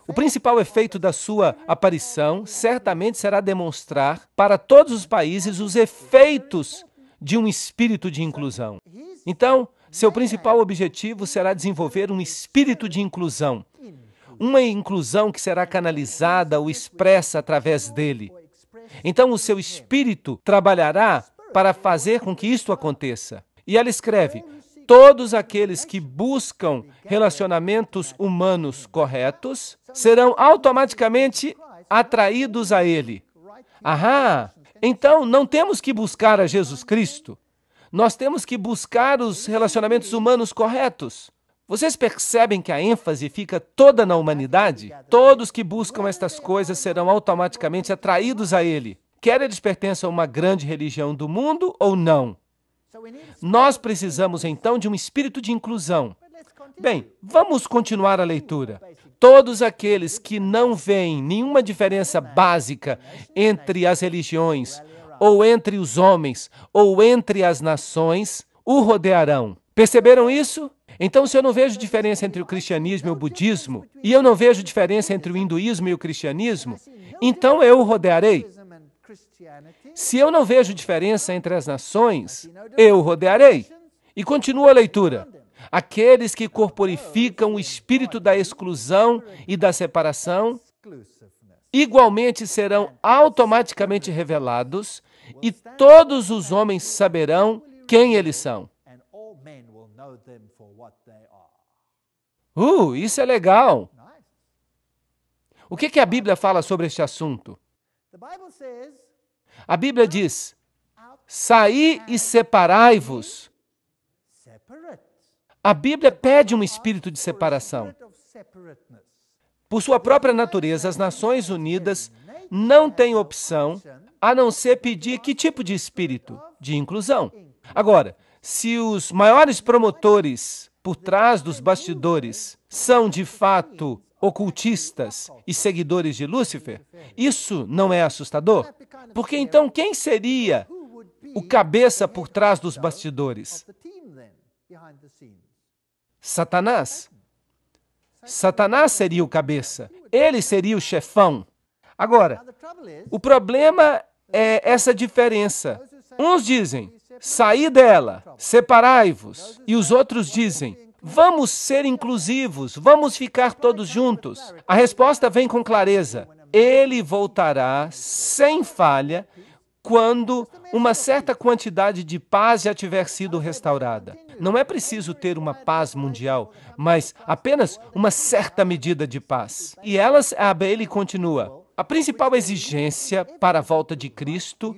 O principal efeito da sua aparição certamente será demonstrar para todos os países os efeitos de um espírito de inclusão. Então, seu principal objetivo será desenvolver um espírito de inclusão. Uma inclusão que será canalizada ou expressa através dele. Então, o seu espírito trabalhará para fazer com que isto aconteça. E ela escreve, todos aqueles que buscam relacionamentos humanos corretos serão automaticamente atraídos a ele. Ahá! Então, não temos que buscar a Jesus Cristo. Nós temos que buscar os relacionamentos humanos corretos. Vocês percebem que a ênfase fica toda na humanidade? Todos que buscam estas coisas serão automaticamente atraídos a ele, quer eles pertençam a uma grande religião do mundo ou não. Nós precisamos, então, de um espírito de inclusão. Bem, vamos continuar a leitura. Todos aqueles que não veem nenhuma diferença básica entre as religiões, ou entre os homens, ou entre as nações, o rodearão. Perceberam isso? Então, se eu não vejo diferença entre o cristianismo e o budismo, e eu não vejo diferença entre o hinduísmo e o cristianismo, então eu o rodearei. Se eu não vejo diferença entre as nações, eu o rodearei. E continua a leitura. Aqueles que corporificam o espírito da exclusão e da separação, igualmente serão automaticamente revelados, e todos os homens saberão quem eles são. Isso é legal. O que a Bíblia fala sobre este assunto? A Bíblia diz, saí e separai-vos. A Bíblia pede um espírito de separação. Por sua própria natureza, as Nações Unidas não têm opção a não ser pedir que tipo de espírito? De inclusão. Agora, se os maiores promotores por trás dos bastidores são, de fato, ocultistas e seguidores de Lúcifer, isso não é assustador? Porque então quem seria o cabeça por trás dos bastidores? Satanás. Satanás seria o cabeça. Ele seria o chefão. Agora, o problema é essa diferença. Uns dizem, saí dela, separai-vos. E os outros dizem, vamos ser inclusivos, vamos ficar todos juntos. A resposta vem com clareza. Ele voltará sem falha quando uma certa quantidade de paz já tiver sido restaurada. Não é preciso ter uma paz mundial, mas apenas uma certa medida de paz. E a Bailey continua. A principal exigência para a volta de Cristo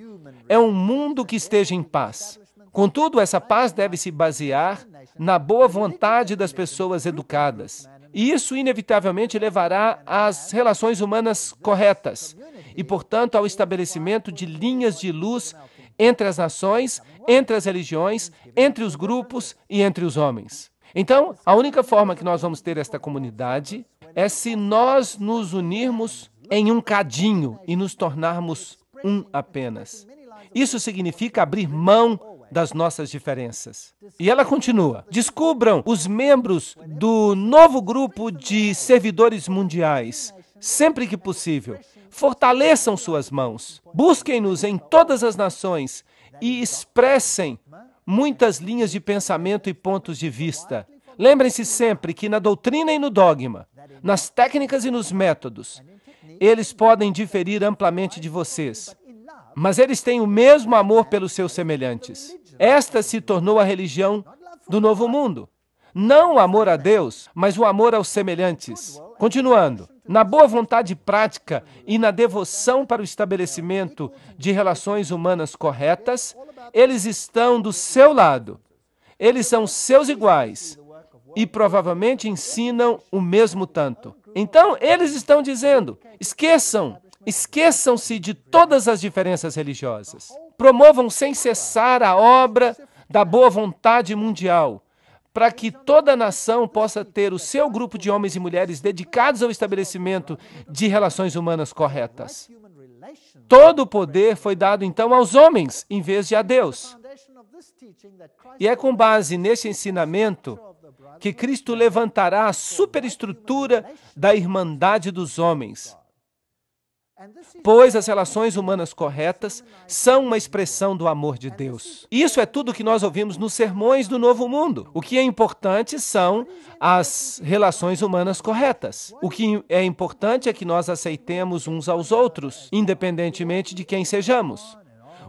é um mundo que esteja em paz. Contudo, essa paz deve se basear na boa vontade das pessoas educadas. E isso, inevitavelmente, levará às relações humanas corretas e, portanto, ao estabelecimento de linhas de luz entre as nações, entre as religiões, entre os grupos e entre os homens. Então, a única forma que nós vamos ter esta comunidade é se nós nos unirmos em um cadinho e nos tornarmos um apenas. Isso significa abrir mão das nossas diferenças. E ela continua. Descubram os membros do novo grupo de servidores mundiais, sempre que possível. Fortaleçam suas mãos. Busquem-nos em todas as nações e expressem muitas linhas de pensamento e pontos de vista. Lembrem-se sempre que na doutrina e no dogma, nas técnicas e nos métodos, eles podem diferir amplamente de vocês, mas eles têm o mesmo amor pelos seus semelhantes. Esta se tornou a religião do novo mundo. Não o amor a Deus, mas o amor aos semelhantes. Continuando, na boa vontade prática e na devoção para o estabelecimento de relações humanas corretas, eles estão do seu lado. Eles são seus iguais e provavelmente ensinam o mesmo tanto. Então, eles estão dizendo, esqueçam-se de todas as diferenças religiosas. Promovam sem cessar a obra da boa vontade mundial, para que toda a nação possa ter o seu grupo de homens e mulheres dedicados ao estabelecimento de relações humanas corretas. Todo o poder foi dado, então, aos homens, em vez de a Deus. E é com base nesse ensinamento que Cristo levantará a superestrutura da irmandade dos homens, pois as relações humanas corretas são uma expressão do amor de Deus. Isso é tudo que nós ouvimos nos sermões do Novo Mundo. O que é importante são as relações humanas corretas. O que é importante é que nós aceitemos uns aos outros, independentemente de quem sejamos.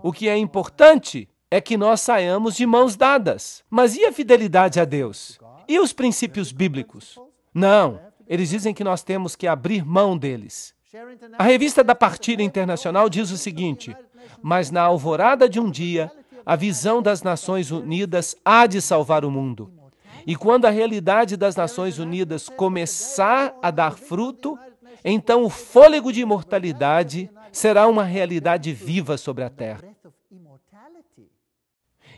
O que é importante é que nós saiamos de mãos dadas. Mas e a fidelidade a Deus? E os princípios bíblicos? Não, eles dizem que nós temos que abrir mão deles. A revista da Partilha Internacional diz o seguinte: mas na alvorada de um dia, a visão das Nações Unidas há de salvar o mundo. E quando a realidade das Nações Unidas começar a dar fruto, então o fôlego de imortalidade será uma realidade viva sobre a Terra.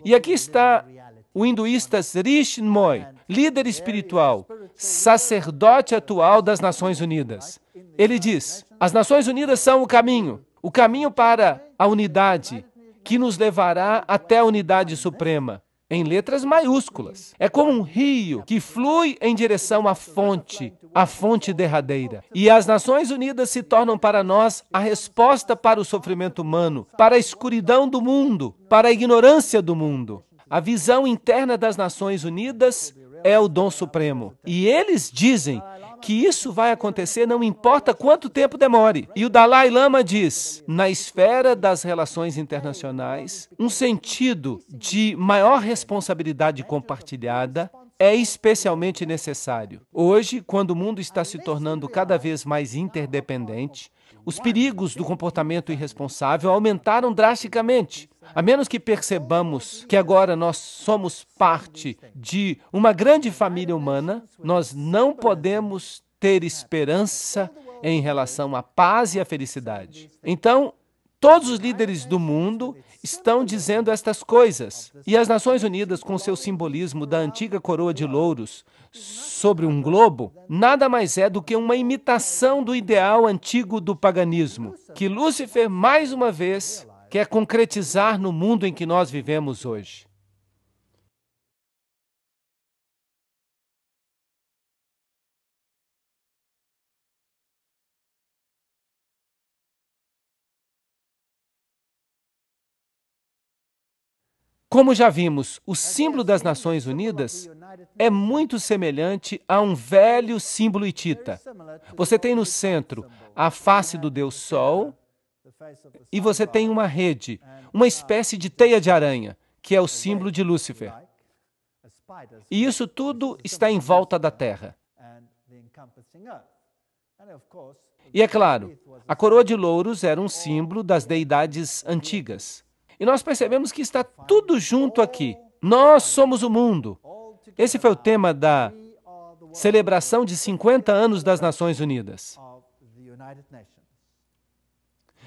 E aqui está o hinduísta Sri Chinmoy, líder espiritual, sacerdote atual das Nações Unidas. Ele diz, as Nações Unidas são o caminho para a unidade, que nos levará até a unidade suprema, em letras maiúsculas. É como um rio que flui em direção à fonte derradeira. E as Nações Unidas se tornam para nós a resposta para o sofrimento humano, para a escuridão do mundo, para a ignorância do mundo. A visão interna das Nações Unidas é o dom supremo. E eles dizem que isso vai acontecer não importa quanto tempo demore. E o Dalai Lama diz, na esfera das relações internacionais, um sentido de maior responsabilidade compartilhada é especialmente necessário. Hoje, quando o mundo está se tornando cada vez mais interdependente, os perigos do comportamento irresponsável aumentaram drasticamente. A menos que percebamos que agora nós somos parte de uma grande família humana, nós não podemos ter esperança em relação à paz e à felicidade. Então, todos os líderes do mundo estão dizendo estas coisas. E as Nações Unidas, com seu simbolismo da antiga coroa de louros sobre um globo, nada mais é do que uma imitação do ideal antigo do paganismo, que Lúcifer, mais uma vez, quer concretizar no mundo em que nós vivemos hoje. Como já vimos, o símbolo das Nações Unidas é muito semelhante a um velho símbolo hitita. Você tem no centro a face do Deus Sol e você tem uma rede, uma espécie de teia de aranha, que é o símbolo de Lúcifer. E isso tudo está em volta da Terra. E é claro, a coroa de louros era um símbolo das deidades antigas. E nós percebemos que está tudo junto aqui. Nós somos o mundo. Esse foi o tema da celebração de 50 anos das Nações Unidas.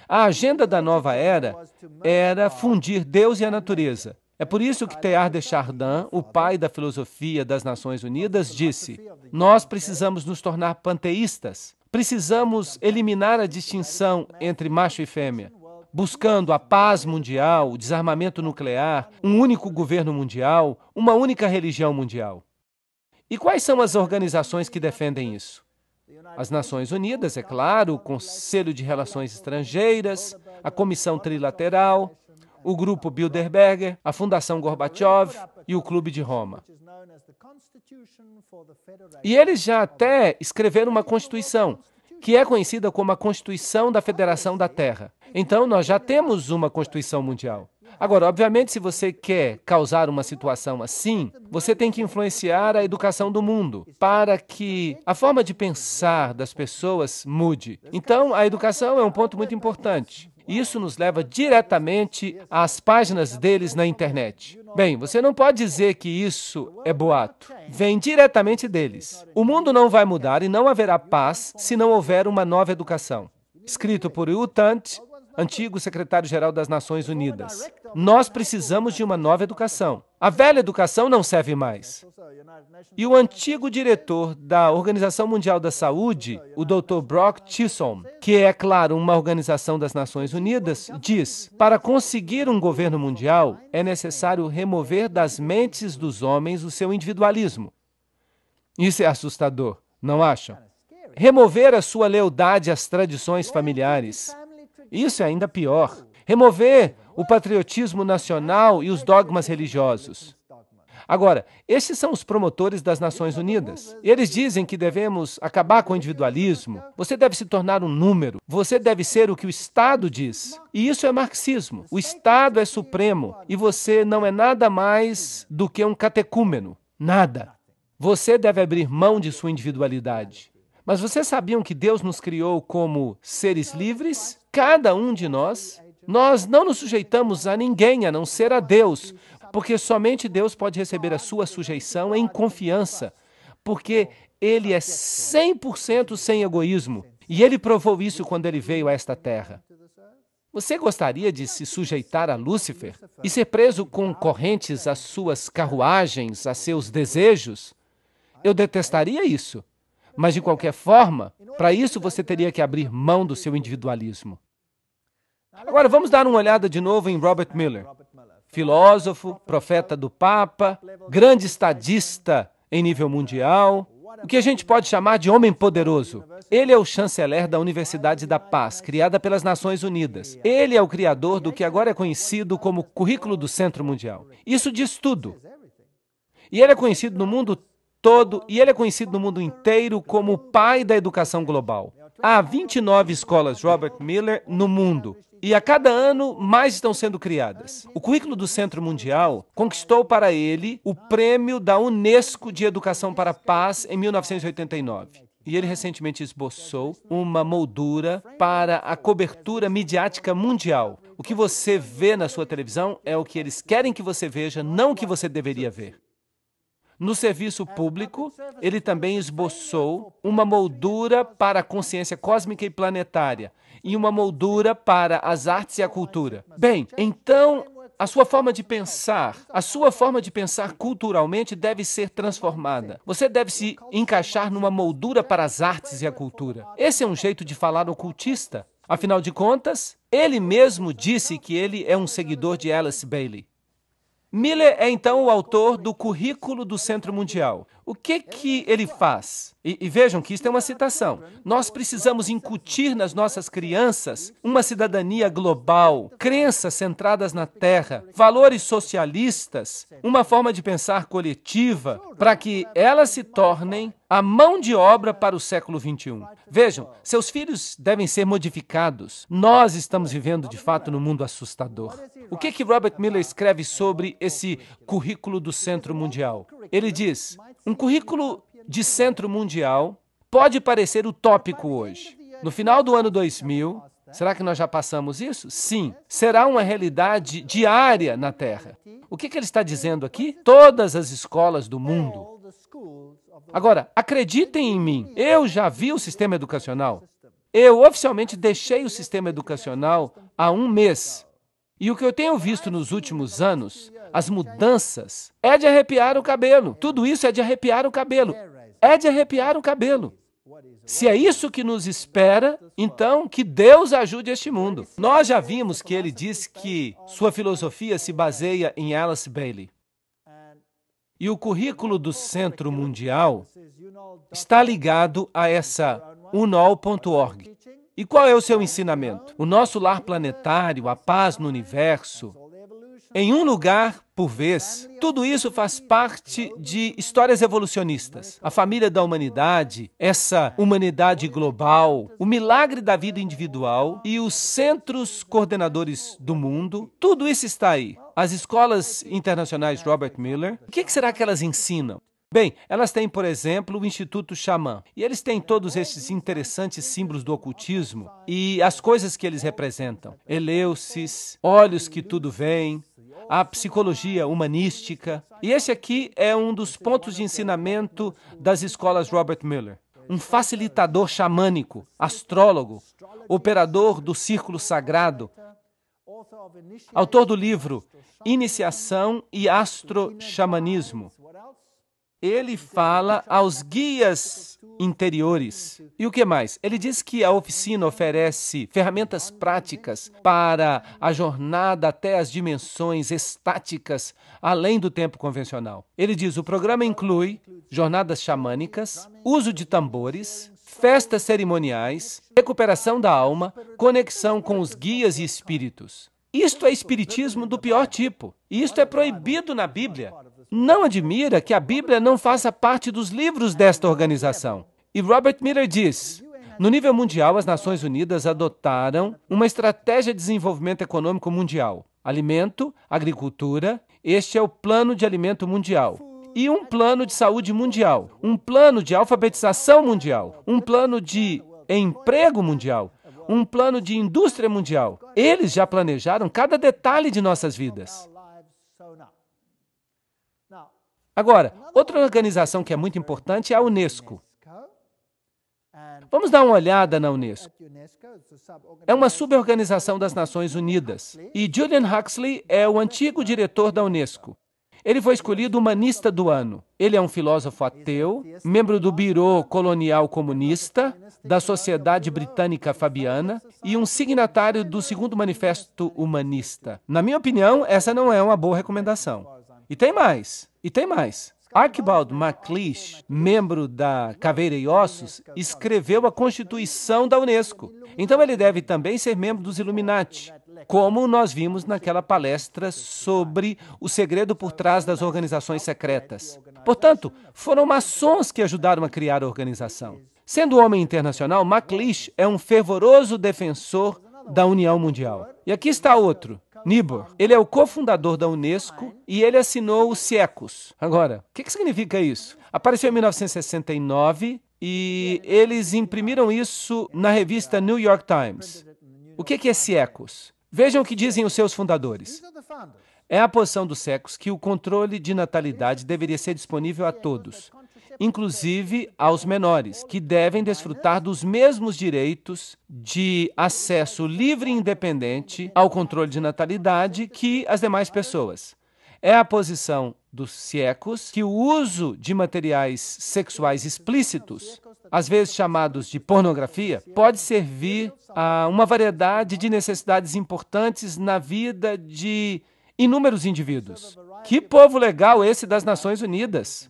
A agenda da nova era fundir Deus e a natureza. É por isso que Teilhard de Chardin, o pai da filosofia das Nações Unidas, disse: nós precisamos nos tornar panteístas. Precisamos eliminar a distinção entre macho e fêmea, buscando a paz mundial, o desarmamento nuclear, um único governo mundial, uma única religião mundial. E quais são as organizações que defendem isso? As Nações Unidas, é claro, o Conselho de Relações Estrangeiras, a Comissão Trilateral, o Grupo Bilderberger, a Fundação Gorbachev e o Clube de Roma. E eles já até escreveram uma Constituição, que é conhecida como a Constituição da Federação da Terra. Então, nós já temos uma Constituição Mundial. Agora, obviamente, se você quer causar uma situação assim, você tem que influenciar a educação do mundo para que a forma de pensar das pessoas mude. Então, a educação é um ponto muito importante. E isso nos leva diretamente às páginas deles na internet. Bem, você não pode dizer que isso é boato. Vem diretamente deles. O mundo não vai mudar e não haverá paz se não houver uma nova educação. Escrito por U Thant, antigo secretário-geral das Nações Unidas. Nós precisamos de uma nova educação. A velha educação não serve mais. E o antigo diretor da Organização Mundial da Saúde, o Dr. Brock Chisholm, que é, claro, uma organização das Nações Unidas, diz: para conseguir um governo mundial, é necessário remover das mentes dos homens o seu individualismo. Isso é assustador, não acham? Remover a sua lealdade às tradições familiares. Isso é ainda pior. Remover o patriotismo nacional e os dogmas religiosos. Agora, esses são os promotores das Nações Unidas. Eles dizem que devemos acabar com o individualismo. Você deve se tornar um número. Você deve ser o que o Estado diz. E isso é marxismo. O Estado é supremo e você não é nada mais do que um catecúmeno. Nada. Você deve abrir mão de sua individualidade. Mas vocês sabiam que Deus nos criou como seres livres? Cada um de nós. Nós não nos sujeitamos a ninguém a não ser a Deus, porque somente Deus pode receber a sua sujeição em confiança, porque Ele é 100% sem egoísmo, e Ele provou isso quando Ele veio a esta terra. Você gostaria de se sujeitar a Lúcifer e ser preso com correntes às suas carruagens, a seus desejos? Eu detestaria isso. Mas, de qualquer forma, para isso você teria que abrir mão do seu individualismo. Agora, vamos dar uma olhada de novo em Robert Miller. Filósofo, profeta do Papa, grande estadista em nível mundial, o que a gente pode chamar de homem poderoso. Ele é o chanceler da Universidade da Paz, criada pelas Nações Unidas. Ele é o criador do que agora é conhecido como Currículo do Centro Mundial. Isso diz tudo. E ele é conhecido no mundo todo, e ele é conhecido no mundo inteiro como o pai da educação global. Há 29 escolas Robert Miller no mundo, e a cada ano mais estão sendo criadas. O Currículo do Centro Mundial conquistou para ele o prêmio da Unesco de Educação para a Paz em 1989. E ele recentemente esboçou uma moldura para a cobertura midiática mundial. O que você vê na sua televisão é o que eles querem que você veja, não o que você deveria ver. No serviço público, ele também esboçou uma moldura para a consciência cósmica e planetária e uma moldura para as artes e a cultura. Bem, então, a sua forma de pensar culturalmente deve ser transformada. Você deve se encaixar numa moldura para as artes e a cultura. Esse é um jeito de falar ocultista. Afinal de contas, ele mesmo disse que ele é um seguidor de Alice Bailey. Miller é, então, o autor do Currículo do Centro Mundial. O que ele faz? E vejam que isto é uma citação. Nós precisamos incutir nas nossas crianças uma cidadania global, crenças centradas na Terra, valores socialistas, uma forma de pensar coletiva, para que elas se tornem a mão de obra para o século XXI. Vejam, seus filhos devem ser modificados. Nós estamos vivendo, de fato, num mundo assustador. O que Robert Miller escreve sobre esse Currículo do Centro Mundial? Ele diz: um currículo de centro mundial pode parecer utópico hoje. No final do ano 2000, será que nós já passamos isso? Sim. Será uma realidade diária na Terra. O que ele está dizendo aqui? Todas as escolas do mundo. Agora, acreditem em mim, eu já vi o sistema educacional. Eu oficialmente deixei o sistema educacional há um mês. E o que eu tenho visto nos últimos anos, as mudanças, é de arrepiar o cabelo. Tudo isso é de arrepiar o cabelo. É de arrepiar o cabelo. Se é isso que nos espera, então que Deus ajude este mundo. Nós já vimos que ele diz que sua filosofia se baseia em Alice Bailey. E o Currículo do Centro Mundial está ligado a essa unol.org. E qual é o seu ensinamento? O nosso lar planetário, a paz no universo, em um lugar por vez. Tudo isso faz parte de histórias evolucionistas. A família da humanidade, essa humanidade global, o milagre da vida individual e os centros coordenadores do mundo, tudo isso está aí. As escolas internacionais Robert Miller, o que será que elas ensinam? Bem, elas têm, por exemplo, o Instituto Xamã. E eles têm todos esses interessantes símbolos do ocultismo e as coisas que eles representam. Eleusis, olhos que tudo veem, a psicologia humanística. E esse aqui é um dos pontos de ensinamento das escolas Robert Miller. Um facilitador xamânico, astrólogo, operador do círculo sagrado, autor do livro Iniciação e Astro-Xamanismo. Ele fala aos guias interiores. E o que mais? Ele diz que a oficina oferece ferramentas práticas para a jornada até as dimensões estáticas, além do tempo convencional. Ele diz, o programa inclui jornadas xamânicas, uso de tambores, festas cerimoniais, recuperação da alma, conexão com os guias e espíritos. Isto é espiritismo do pior tipo. E isto é proibido na Bíblia. Não admira que a Bíblia não faça parte dos livros desta organização. E Robert Miller diz, no nível mundial, as Nações Unidas adotaram uma estratégia de desenvolvimento econômico mundial. Alimento, agricultura, este é o Plano de Alimento Mundial. E um plano de saúde mundial, um plano de alfabetização mundial, um plano de emprego mundial, um plano de indústria mundial. Eles já planejaram cada detalhe de nossas vidas. Agora, outra organização que é muito importante é a Unesco. Vamos dar uma olhada na Unesco. É uma suborganização das Nações Unidas. E Julian Huxley é o antigo diretor da Unesco. Ele foi escolhido humanista do ano. Ele é um filósofo ateu, membro do Biro Colonial Comunista, da Sociedade Britânica Fabiana e um signatário do Segundo Manifesto Humanista. Na minha opinião, essa não é uma boa recomendação. E tem mais. Archibald MacLeish, membro da Caveira e Ossos, escreveu a Constituição da Unesco. Então ele deve também ser membro dos Illuminati, como nós vimos naquela palestra sobre o segredo por trás das organizações secretas. Portanto, foram maçons que ajudaram a criar a organização. Sendo homem internacional, MacLeish é um fervoroso defensor da União Mundial. E aqui está outro. Niebuhr. Ele é o cofundador da Unesco e ele assinou o SIECUS. Agora, o que significa isso? Apareceu em 1969 e eles imprimiram isso na revista New York Times. O que é SIECUS? Vejam o que dizem os seus fundadores. É a posição do SIECUS que o controle de natalidade deveria ser disponível a todos, inclusive aos menores, que devem desfrutar dos mesmos direitos de acesso livre e independente ao controle de natalidade que as demais pessoas. É a posição dos SIECUS que o uso de materiais sexuais explícitos, às vezes chamados de pornografia, pode servir a uma variedade de necessidades importantes na vida de inúmeros indivíduos. Que povo legal esse das Nações Unidas!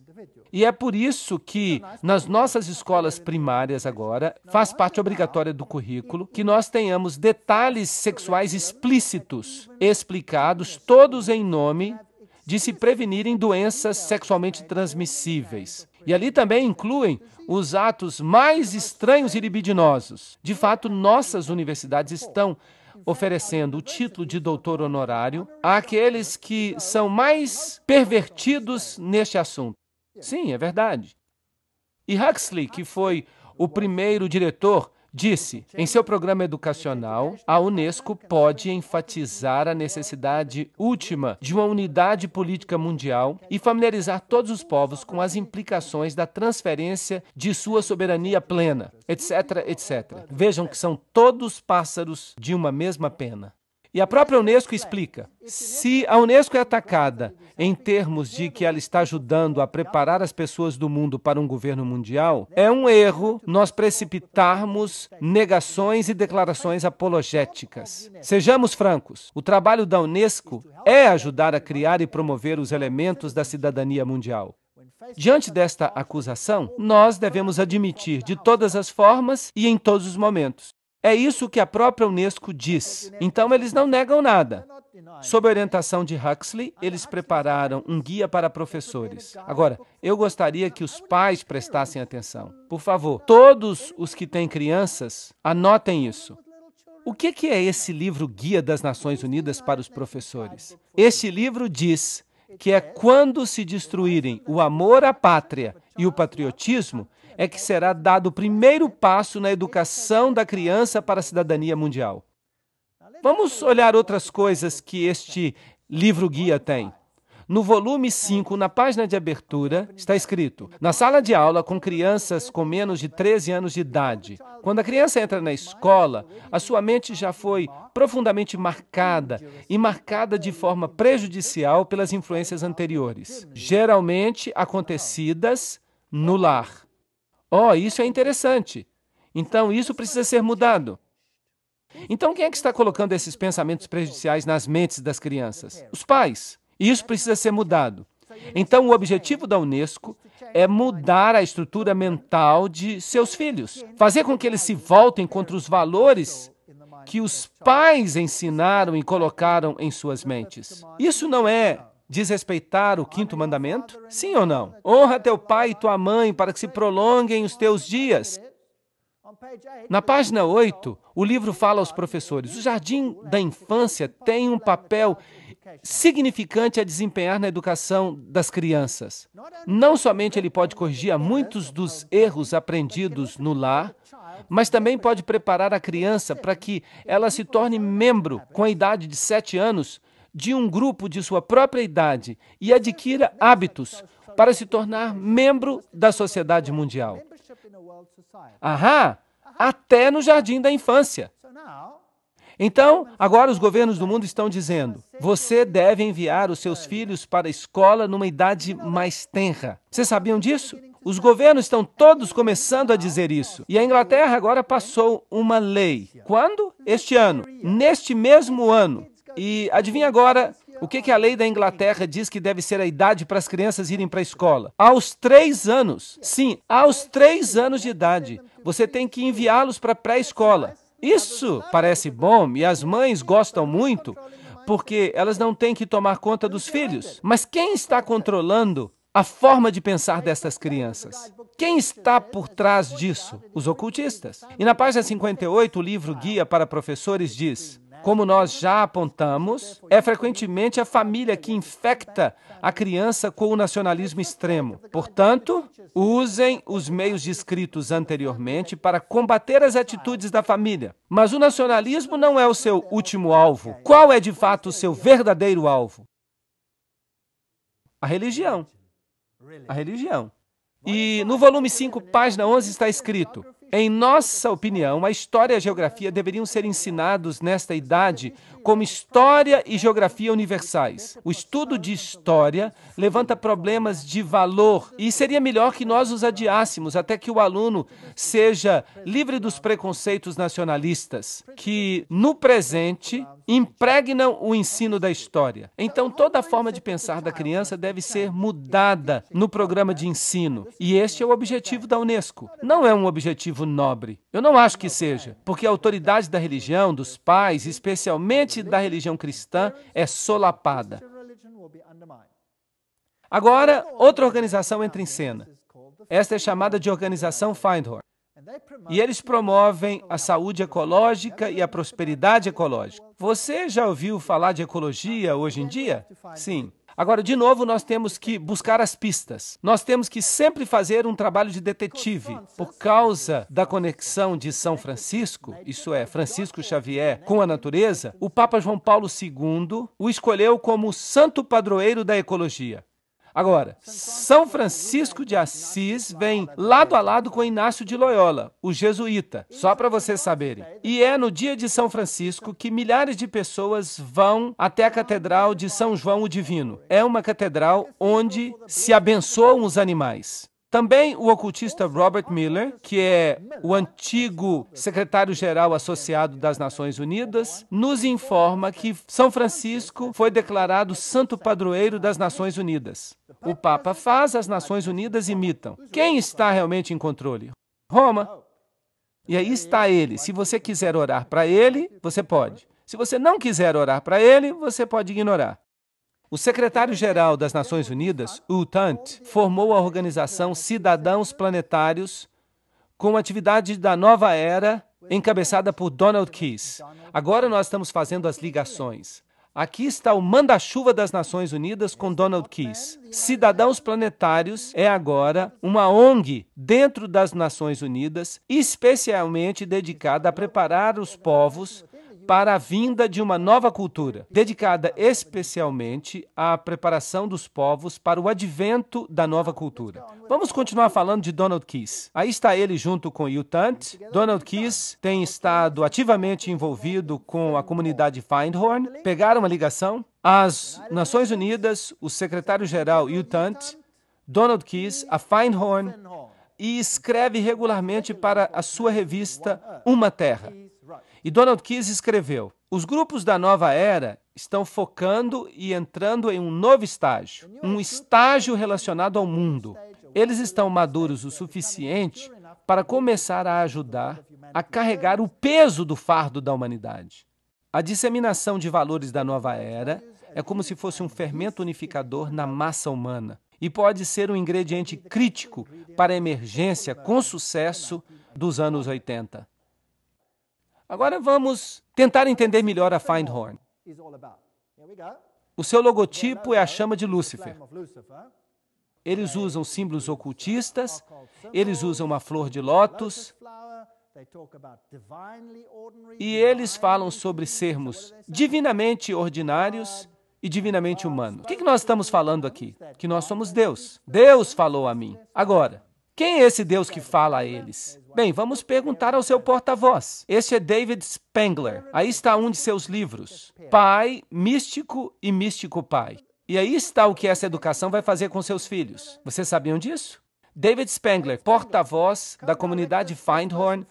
E é por isso que, nas nossas escolas primárias agora, faz parte obrigatória do currículo que nós tenhamos detalhes sexuais explícitos, explicados, todos em nome de se prevenirem doenças sexualmente transmissíveis. E ali também incluem os atos mais estranhos e libidinosos. De fato, nossas universidades estão oferecendo o título de doutor honorário àqueles que são mais pervertidos neste assunto. Sim, é verdade. E Huxley, que foi o primeiro diretor, disse, em seu programa educacional, a Unesco pode enfatizar a necessidade última de uma unidade política mundial e familiarizar todos os povos com as implicações da transferência de sua soberania plena, etc., etc. Vejam que são todos pássaros de uma mesma pena. E a própria Unesco explica, se a Unesco é atacada em termos de que ela está ajudando a preparar as pessoas do mundo para um governo mundial, é um erro nós precipitarmos negações e declarações apologéticas. Sejamos francos, o trabalho da Unesco é ajudar a criar e promover os elementos da cidadania mundial. Diante desta acusação, nós devemos admitir de todas as formas e em todos os momentos. É isso que a própria Unesco diz. Então, eles não negam nada. Sob a orientação de Huxley, eles prepararam um guia para professores. Agora, eu gostaria que os pais prestassem atenção. Por favor, todos os que têm crianças, anotem isso. O que é esse livro Guia das Nações Unidas para os Professores? Este livro diz que é quando se destruírem o amor à pátria e o patriotismo, é que será dado o primeiro passo na educação da criança para a cidadania mundial. Vamos olhar outras coisas que este livro-guia tem. No volume 5, na página de abertura, está escrito: na sala de aula com crianças com menos de 13 anos de idade. Quando a criança entra na escola, a sua mente já foi profundamente marcada e marcada de forma prejudicial pelas influências anteriores, geralmente acontecidas no lar. Oh, isso é interessante. Então, isso precisa ser mudado. Então, quem é que está colocando esses pensamentos prejudiciais nas mentes das crianças? Os pais. E isso precisa ser mudado. Então, o objetivo da Unesco é mudar a estrutura mental de seus filhos, fazer com que eles se voltem contra os valores que os pais ensinaram e colocaram em suas mentes. Isso não é desrespeitar o quinto mandamento? Sim ou não? Honra teu pai e tua mãe para que se prolonguem os teus dias. Na página 8, o livro fala aos professores: o jardim da infância tem um papel significante a desempenhar na educação das crianças. Não somente ele pode corrigir muitos dos erros aprendidos no lar, mas também pode preparar a criança para que ela se torne membro, com a idade de 7 anos, de um grupo de sua própria idade e adquira hábitos para se tornar membro da sociedade mundial. Ahá! Até no jardim da infância. Então, agora os governos do mundo estão dizendo: você deve enviar os seus filhos para a escola numa idade mais tenra. Vocês sabiam disso? Os governos estão todos começando a dizer isso. E a Inglaterra agora passou uma lei. Quando? Este ano. Neste mesmo ano. E adivinha agora o que a lei da Inglaterra diz que deve ser a idade para as crianças irem para a escola? Aos 3 anos. Sim, aos 3 anos de idade. Você tem que enviá-los para a pré-escola. Isso parece bom e as mães gostam muito, porque elas não têm que tomar conta dos filhos. Mas quem está controlando a forma de pensar dessas crianças? Quem está por trás disso? Os ocultistas. E na página 58, o livro Guia para Professores diz: como nós já apontamos, é frequentemente a família que infecta a criança com o nacionalismo extremo. Portanto, usem os meios descritos anteriormente para combater as atitudes da família. Mas o nacionalismo não é o seu último alvo. Qual é de fato o seu verdadeiro alvo? A religião. A religião. E no volume 5, página 11, está escrito: em nossa opinião, a história e a geografia deveriam ser ensinados nesta idade como história e geografia universais. O estudo de história levanta problemas de valor e seria melhor que nós os adiássemos até que o aluno seja livre dos preconceitos nacionalistas, que no presente impregnam o ensino da história. Então, toda a forma de pensar da criança deve ser mudada no programa de ensino. E este é o objetivo da Unesco. Não é um objetivo nobre. Eu não acho que seja, porque a autoridade da religião, dos pais, especialmente da religião cristã, é solapada. Agora, outra organização entra em cena. Esta é chamada de Organização Findhorn. E eles promovem a saúde ecológica e a prosperidade ecológica. Você já ouviu falar de ecologia hoje em dia? Sim. Agora, de novo, nós temos que buscar as pistas. Nós temos que sempre fazer um trabalho de detetive. Por causa da conexão de São Francisco, isso é, Francisco Xavier, com a natureza, o Papa João Paulo II o escolheu como santo padroeiro da ecologia. Agora, São Francisco de Assis vem lado a lado com Inácio de Loyola, o jesuíta, só para vocês saberem. E é no dia de São Francisco que milhares de pessoas vão até a Catedral de São João o Divino. É uma catedral onde se abençoam os animais. Também o ocultista Robert Miller, que é o antigo secretário-geral associado das Nações Unidas, nos informa que São Francisco foi declarado santo padroeiro das Nações Unidas. O Papa faz, as Nações Unidas imitam. Quem está realmente em controle? Roma. E aí está ele. Se você quiser orar para ele, você pode. Se você não quiser orar para ele, você pode ignorar. O secretário-geral das Nações Unidas, U Thant, formou a organização Cidadãos Planetários com atividade da nova era, encabeçada por Donald Keyes. Agora nós estamos fazendo as ligações. Aqui está o manda-chuva das Nações Unidas com Donald Keyes. Cidadãos Planetários é agora uma ONG dentro das Nações Unidas, especialmente dedicada a preparar os povos para a vinda de uma nova cultura, dedicada especialmente à preparação dos povos para o advento da nova cultura. Vamos continuar falando de Donald Keyes. Aí está ele junto com Hugh Tunt. Donald Keyes tem estado ativamente envolvido com a comunidade Findhorn. Pegaram uma ligação. As Nações Unidas, o secretário-geral Hugh Tunt, Donald Keyes, a Findhorn, e escreve regularmente para a sua revista Uma Terra. E Donald Keyes escreveu: os grupos da nova era estão focando e entrando em um novo estágio, um estágio relacionado ao mundo. Eles estão maduros o suficiente para começar a ajudar a carregar o peso do fardo da humanidade. A disseminação de valores da nova era é como se fosse um fermento unificador na massa humana e pode ser um ingrediente crítico para a emergência com sucesso dos anos 80. Agora vamos tentar entender melhor a Findhorn. O seu logotipo é a chama de Lúcifer. Eles usam símbolos ocultistas, eles usam uma flor de lótus, e eles falam sobre sermos divinamente ordinários e divinamente humanos. O que nós estamos falando aqui? Que nós somos Deus. Deus falou a mim. Agora, quem é esse Deus que fala a eles? Bem, vamos perguntar ao seu porta-voz. Este é David Spangler. Aí está um de seus livros, Pai, Místico e Místico Pai. E aí está o que essa educação vai fazer com seus filhos. Vocês sabiam disso? David Spangler, porta-voz da comunidade Findhorn,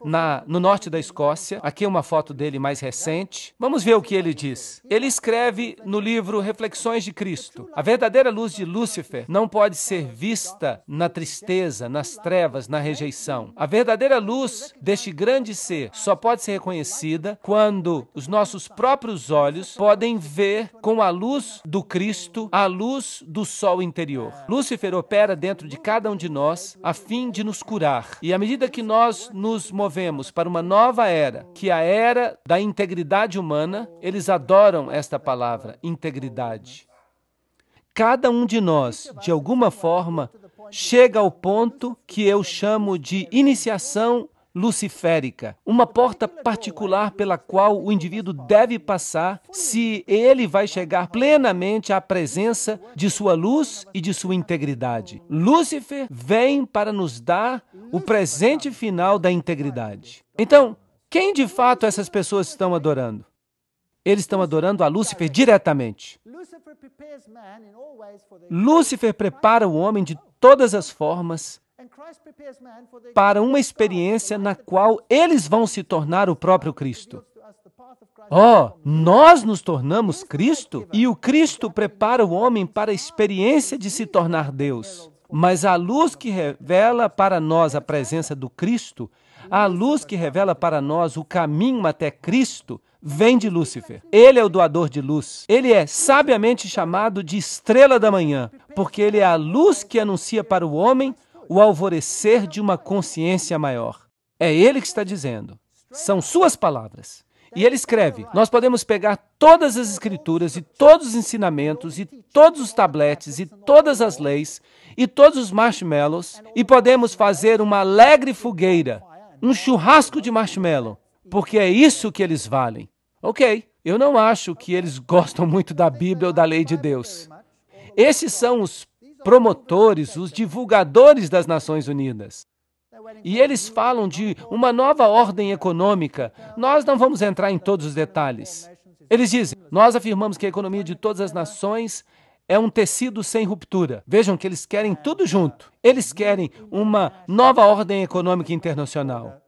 no norte da Escócia. Aqui é uma foto dele mais recente. Vamos ver o que ele diz. Ele escreve no livro Reflexões de Cristo: a verdadeira luz de Lúcifer não pode ser vista na tristeza, nas trevas, na rejeição. A verdadeira luz deste grande ser só pode ser reconhecida quando os nossos próprios olhos podem ver com a luz do Cristo, a luz do sol interior. Lúcifer opera dentro de cada um de nós a fim de nos curar. E à medida que nós nos movemos para uma nova era, que é a era da integridade humana, eles adoram esta palavra, integridade. Cada um de nós, de alguma forma, chega ao ponto que eu chamo de iniciação luciférica, uma porta particular pela qual o indivíduo deve passar se ele vai chegar plenamente à presença de sua luz e de sua integridade. Lúcifer vem para nos dar o presente final da integridade. Então, quem de fato essas pessoas estão adorando? Eles estão adorando a Lúcifer diretamente. Lúcifer prepara o homem de todas as formas para uma experiência na qual eles vão se tornar o próprio Cristo. Nós nos tornamos Cristo e o Cristo prepara o homem para a experiência de se tornar Deus. Mas a luz que revela para nós a presença do Cristo, a luz que revela para nós o caminho até Cristo, vem de Lúcifer. Ele é o doador de luz. Ele é sabiamente chamado de estrela da manhã, porque ele é a luz que anuncia para o homem o alvorecer de uma consciência maior. É ele que está dizendo. São suas palavras. E ele escreve: nós podemos pegar todas as escrituras e todos os ensinamentos e todos os tabletes e todas as leis e todos os marshmallows e podemos fazer uma alegre fogueira, um churrasco de marshmallow, porque é isso que eles valem. Ok, eu não acho que eles gostam muito da Bíblia ou da lei de Deus. Esses são os promotores, os divulgadores das Nações Unidas. E eles falam de uma nova ordem econômica. Nós não vamos entrar em todos os detalhes. Eles dizem: nós afirmamos que a economia de todas as nações é um tecido sem ruptura. Vejam que eles querem tudo junto. Eles querem uma nova ordem econômica internacional.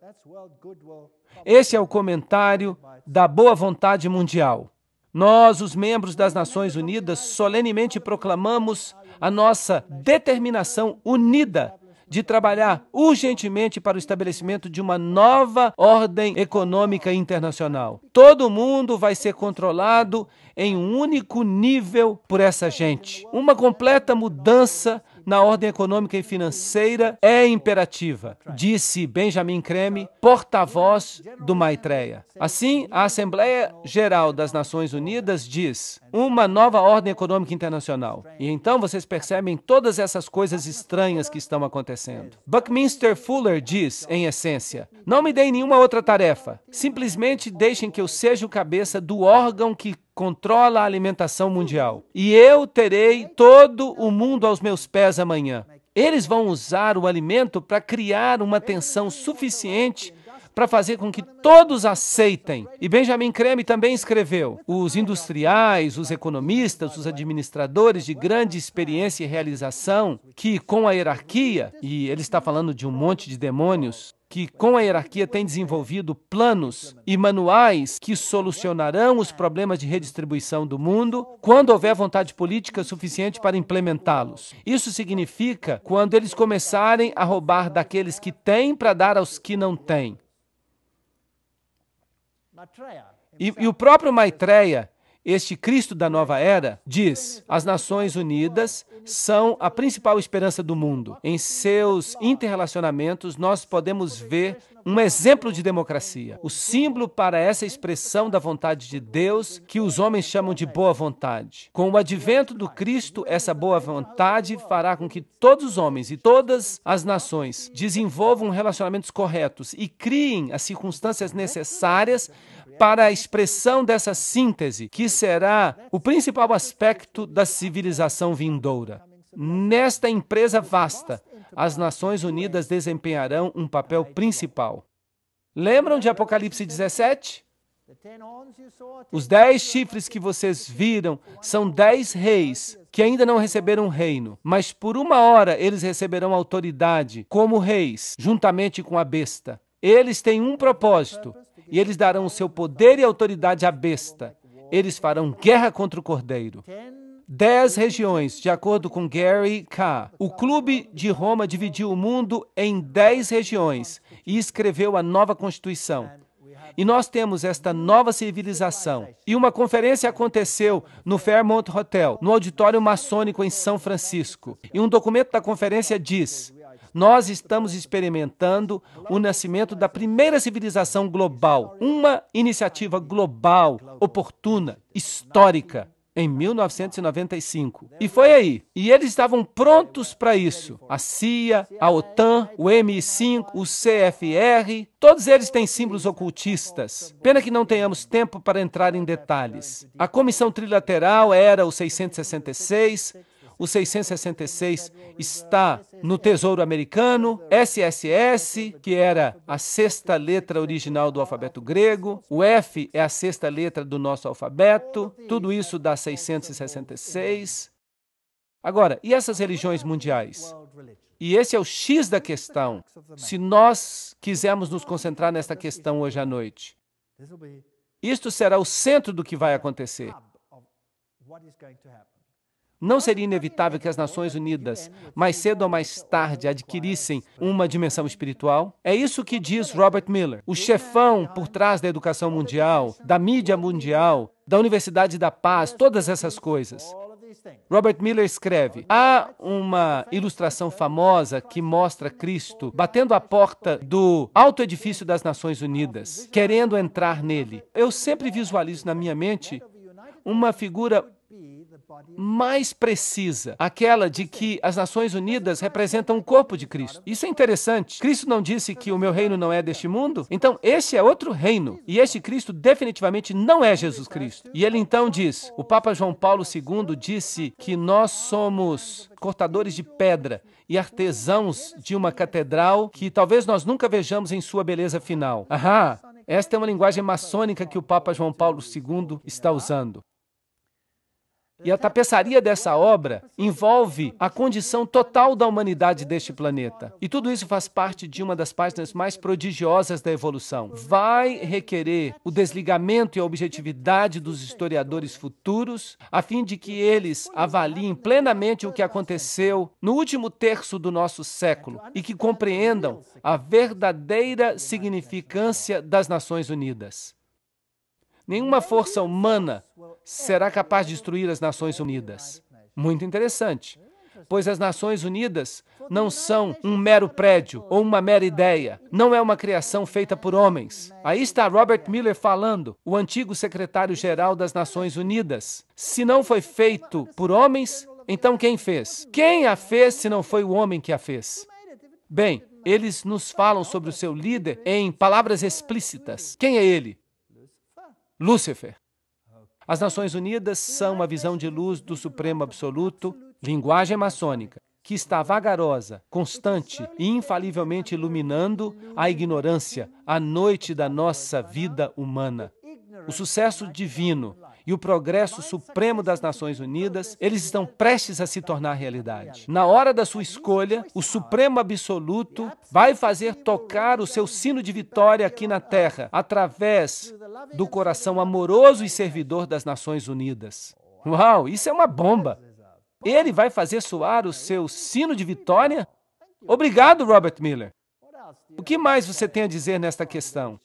Esse é o comentário da boa vontade mundial. Nós, os membros das Nações Unidas, solenemente proclamamos a nossa determinação unida de trabalhar urgentemente para o estabelecimento de uma nova ordem econômica internacional. Todo mundo vai ser controlado em um único nível por essa gente. Uma completa mudança na ordem econômica e financeira é imperativa, disse Benjamin Creme, porta-voz do Maitreya. Assim, a Assembleia Geral das Nações Unidas diz uma nova ordem econômica internacional. E então vocês percebem todas essas coisas estranhas que estão acontecendo. Buckminster Fuller diz, em essência, não me deem nenhuma outra tarefa, simplesmente deixem que eu seja o cabeça do órgão que controla a alimentação mundial. E eu terei todo o mundo aos meus pés amanhã. Eles vão usar o alimento para criar uma tensão suficiente para fazer com que todos aceitem. E Benjamin Creme também escreveu, os industriais, os economistas, os administradores de grande experiência e realização, que com a hierarquia, e ele está falando de um monte de demônios, que com a hierarquia tem desenvolvido planos e manuais que solucionarão os problemas de redistribuição do mundo quando houver vontade política suficiente para implementá-los. Isso significa quando eles começarem a roubar daqueles que têm para dar aos que não têm. E o próprio Maitreya, este Cristo da nova era, diz, as Nações Unidas são a principal esperança do mundo. Em seus interrelacionamentos, nós podemos ver um exemplo de democracia, o símbolo para essa expressão da vontade de Deus que os homens chamam de boa vontade. Com o advento do Cristo, essa boa vontade fará com que todos os homens e todas as nações desenvolvam relacionamentos corretos e criem as circunstâncias necessárias para a expressão dessa síntese, que será o principal aspecto da civilização vindoura. Nesta empresa vasta, as Nações Unidas desempenharão um papel principal. Lembram de Apocalipse 17? Os 10 chifres que vocês viram são 10 reis que ainda não receberam reino, mas por uma hora eles receberão autoridade como reis, juntamente com a besta. Eles têm um propósito, e eles darão o seu poder e autoridade à besta. Eles farão guerra contra o Cordeiro. 10 regiões, de acordo com Gary K. O Clube de Roma dividiu o mundo em 10 regiões e escreveu a nova Constituição. E nós temos esta nova civilização. E uma conferência aconteceu no Fairmont Hotel, no auditório maçônico em São Francisco. E um documento da conferência diz: nós estamos experimentando o nascimento da primeira civilização global, uma iniciativa global, oportuna, histórica, em 1995. E foi aí. E eles estavam prontos para isso. A CIA, a OTAN, o MI5, o CFR, todos eles têm símbolos ocultistas. Pena que não tenhamos tempo para entrar em detalhes. A Comissão Trilateral era o 666, o 666 está no Tesouro Americano, SSS, que era a 6ª letra original do alfabeto grego, o F é a 6ª letra do nosso alfabeto, tudo isso dá 666. Agora, e essas religiões mundiais? E esse é o X da questão, se nós quisermos nos concentrar nesta questão hoje à noite. Isto será o centro do que vai acontecer. Não seria inevitável que as Nações Unidas, mais cedo ou mais tarde, adquirissem uma dimensão espiritual? É isso que diz Robert Miller, o chefão por trás da educação mundial, da mídia mundial, da Universidade da Paz, todas essas coisas. Robert Miller escreve, há uma ilustração famosa que mostra Cristo batendo a porta do alto edifício das Nações Unidas, querendo entrar nele. Eu sempre visualizo na minha mente uma figura mais precisa, aquela de que as Nações Unidas representam o corpo de Cristo. Isso é interessante. Cristo não disse que o meu reino não é deste mundo? Então, este é outro reino. E este Cristo definitivamente não é Jesus Cristo. E ele então diz, o Papa João Paulo II disse que nós somos cortadores de pedra e artesãos de uma catedral que talvez nós nunca vejamos em sua beleza final. Ahá, esta é uma linguagem maçônica que o Papa João Paulo II está usando. E a tapeçaria dessa obra envolve a condição total da humanidade deste planeta. E tudo isso faz parte de uma das páginas mais prodigiosas da evolução. Vai requerer o desligamento e a objetividade dos historiadores futuros, a fim de que eles avaliem plenamente o que aconteceu no último terço do nosso século e que compreendam a verdadeira significância das Nações Unidas. Nenhuma força humana será capaz de destruir as Nações Unidas. Muito interessante. pois as Nações Unidas não são um mero prédio ou uma mera ideia. Não é uma criação feita por homens. Aí está Robert Miller falando, o antigo secretário-geral das Nações Unidas. Se não foi feito por homens, então quem fez? Quem a fez se não foi o homem que a fez? Bem, eles nos falam sobre o seu líder em palavras explícitas. Quem é ele? Lúcifer. As Nações Unidas são uma visão de luz do Supremo Absoluto, linguagem maçônica, que está vagarosa, constante e infalivelmente iluminando a ignorância, a noite da nossa vida humana. O sucesso divino e o progresso supremo das Nações Unidas, eles estão prestes a se tornar realidade. Na hora da sua escolha, o Supremo Absoluto vai fazer tocar o seu sino de vitória aqui na Terra, através do coração amoroso e servidor das Nações Unidas. Uau, isso é uma bomba! Ele vai fazer soar o seu sino de vitória? Obrigado, Robert Miller. O que mais você tem a dizer nesta questão?